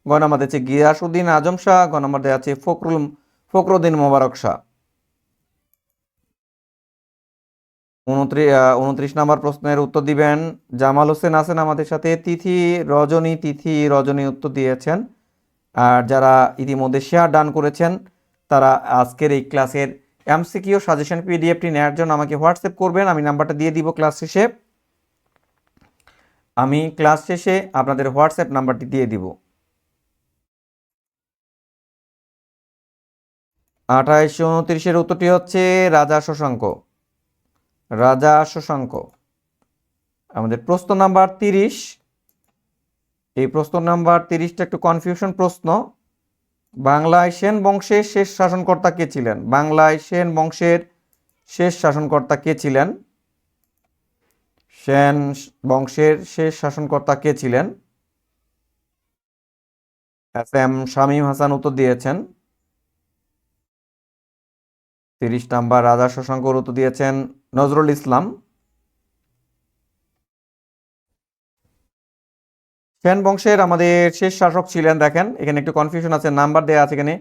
গ নাম্বার দেওয়া আছে গিয়াসউদ্দিন আজম শাহ, গ নাম্বার দেওয়া আছে ফখরুদ্দিন মোবারক শাহ। 29 নাম্বার প্রশ্নের উত্তর দিবেন জামাল হোসেন আছেন আমাদের সাথে। তিথি রজনী উত্তর দিয়েছেন। আর যারা ইতিমধ্যে শেয়ার ডান করেছেন তারা আজকের এই ক্লাসের এমসিকিউ সাজেশন পিডিএফটি নেওয়ার জন্য আমাকে হোয়াটসঅ্যাপ করবেন। আমি নাম্বারটা দিয়ে দিব ক্লাস শেষে। আমি ক্লাস শেষে আপনাদের হোয়াটসঅ্যাপ নাম্বারটি দিয়ে দিব। 28-29-এর উত্তরটি হচ্ছে রাজা শশাঙ্ক। রাজা শশাঙ্ক। আমাদের প্রশ্ন নাম্বার 30, এই প্রশ্ন নাম্বার 30টা একটু কনফিউশন প্রশ্ন। বাংলায় সেন বংশের শেষ শাসনকর্তা কে ছিলেন? বাংলায় সেন বংশের শেষ শাসনকর্তা কে ছিলেন? সেন বংশের শেষ শাসনকর্তা কে ছিলেন? এস এম শামীম হাসান উত্তর দিয়েছেন। 30 নাম্বার রাজা শশাঙ্কর উত্তর দিয়েছেন নজরুল ইসলাম। সেন বংশের আমাদের শেষ শাসক ছিলেন, দেখেন এখানে একটু কনফিউশন আছে, নাম্বার দেয়া আছে এখানে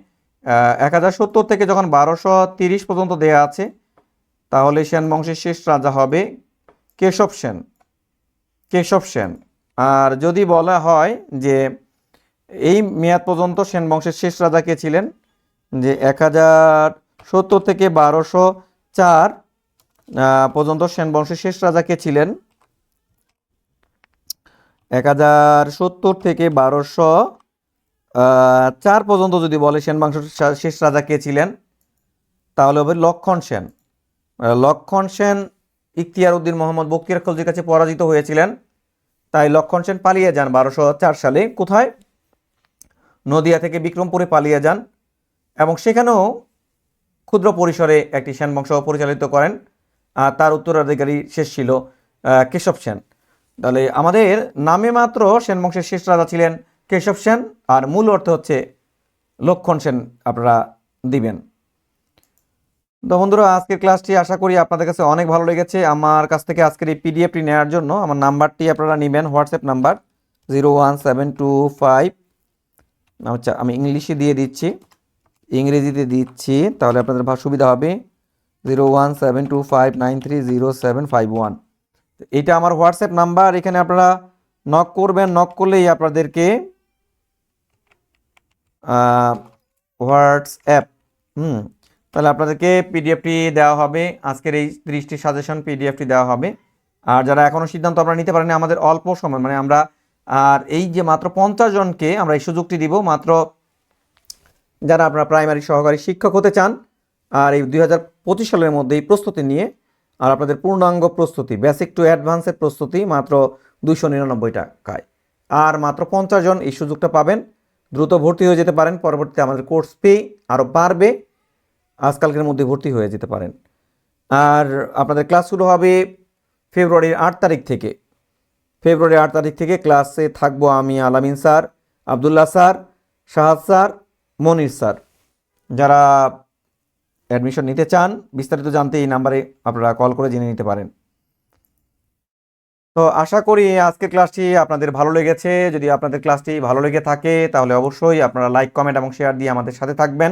1070 থেকে যখন 1230 পর্যন্ত দেয়া আছে, তাহলে সেন বংশের শেষ রাজা হবে কেশব সেন। কেশব সেন। আর যদি বলা হয় যে এই মেয়াদ পর্যন্ত সেন বংশের শেষ রাজা কে ছিলেন, যে 1070 থেকে 1204 পর্যন্ত সেন বংশের শেষ রাজা কে ছিলেন, 1070 থেকে 1204 পর্যন্ত যদি বলে সেন বংশের শেষ রাজা কে ছিলেন, তাহলে হবে লক্ষণ সেন। লক্ষণ সেন ইখতিয়ার উদ্দিন মোহাম্মদ বখতিয়ার খলজির কাছে পরাজিত হয়েছিলেন, তাই লক্ষণ সেন পালিয়ে যান 1204 সালে। কোথায়? নদিয়া থেকে বিক্রমপুরে পালিয়ে যান এবং সেখানেও ক্ষুদ্র পরিসরে একটি সেন বংশ পরিচালিত করেন। তার উত্তরাধিকারী শেষ ছিল কেশব সেন। তাহলে আমাদের নামে মাত্র সেন বংশের শেষ রাজা ছিলেন কেশব সেন, আর মূল অর্থ হচ্ছে লক্ষণ সেন আপনারা দিবেন। তো বন্ধুরা, আজকের ক্লাসটি আশা করি আপনাদের কাছে অনেক ভালো লেগেছে। আমার কাছ থেকে আজকের এই পিডিএফটি নেওয়ার জন্য আমার নাম্বারটি আপনারা নেবেন, হোয়াটসঅ্যাপ নাম্বার 01725। আচ্ছা, আমি ইংলিশে দিয়ে দিচ্ছি, ইংরেজিতে দিচ্ছি, তাহলে আপনাদের সুবিধা হবে। 01725930751। এটা আমার হোয়াটসঅ্যাপ নাম্বার। এখানে আপনারা নক করবেন, নক করলেই আপনাদেরকে হোয়াটসঅ্যাপ তাহলে আপনাদেরকে পিডিএফটি দেওয়া হবে, আজকের এই 30টি সাজেশন পিডিএফটি দেওয়া হবে। আর যারা এখনও সিদ্ধান্ত আপনারা নিতে পারেন, আমাদের অল্প সময়, মানে আমরা আর এই যে মাত্র 50 জনকে আমরা এই সুযোগটি দিব, মাত্র যারা আপনারা প্রাইমারি সহকারী শিক্ষক হতে চান আর এই 2025 সালের মধ্যে এই প্রস্তুতি নিয়ে, আর আপনাদের পূর্ণাঙ্গ প্রস্তুতি বেসিক টু অ্যাডভান্সের প্রস্তুতি মাত্র 299 টাকায়। আর মাত্র 50 জন এই সুযোগটা পাবেন। দ্রুত ভর্তি হয়ে যেতে পারেন, পরবর্তীতে আমাদের কোর্স ফি আরও বাড়বে, আজকালকের মধ্যে ভর্তি হয়ে যেতে পারেন। আর আপনাদের ক্লাস শুরু হবে ফেব্রুয়ারির 8 তারিখ থেকে। ফেব্রুয়ারি 8 তারিখ থেকে ক্লাসে থাকবো আমি, আলামিন স্যার, আবদুল্লাহ স্যার, শাহাদ স্যার, মনির স্যার। যারা অ্যাডমিশন নিতে চান, বিস্তারিত জানতে এই নাম্বারে আপনারা কল করে জেনে নিতে পারেন। তো আশা করি আজকের ক্লাসটি আপনাদের ভালো লেগেছে। যদি আপনাদের ক্লাসটি ভালো লেগে থাকে তাহলে অবশ্যই আপনারা লাইক, কমেন্ট এবং শেয়ার দিয়ে আমাদের সাথে থাকবেন।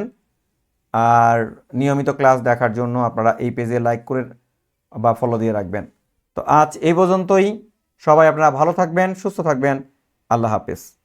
আর নিয়মিত ক্লাস দেখার জন্য আপনারা এই পেজে লাইক করে বা ফলো দিয়ে রাখবেন। তো আজ এই পর্যন্তই। সবাই আপনারা ভালো থাকবেন, সুস্থ থাকবেন। আল্লাহ হাফেজ।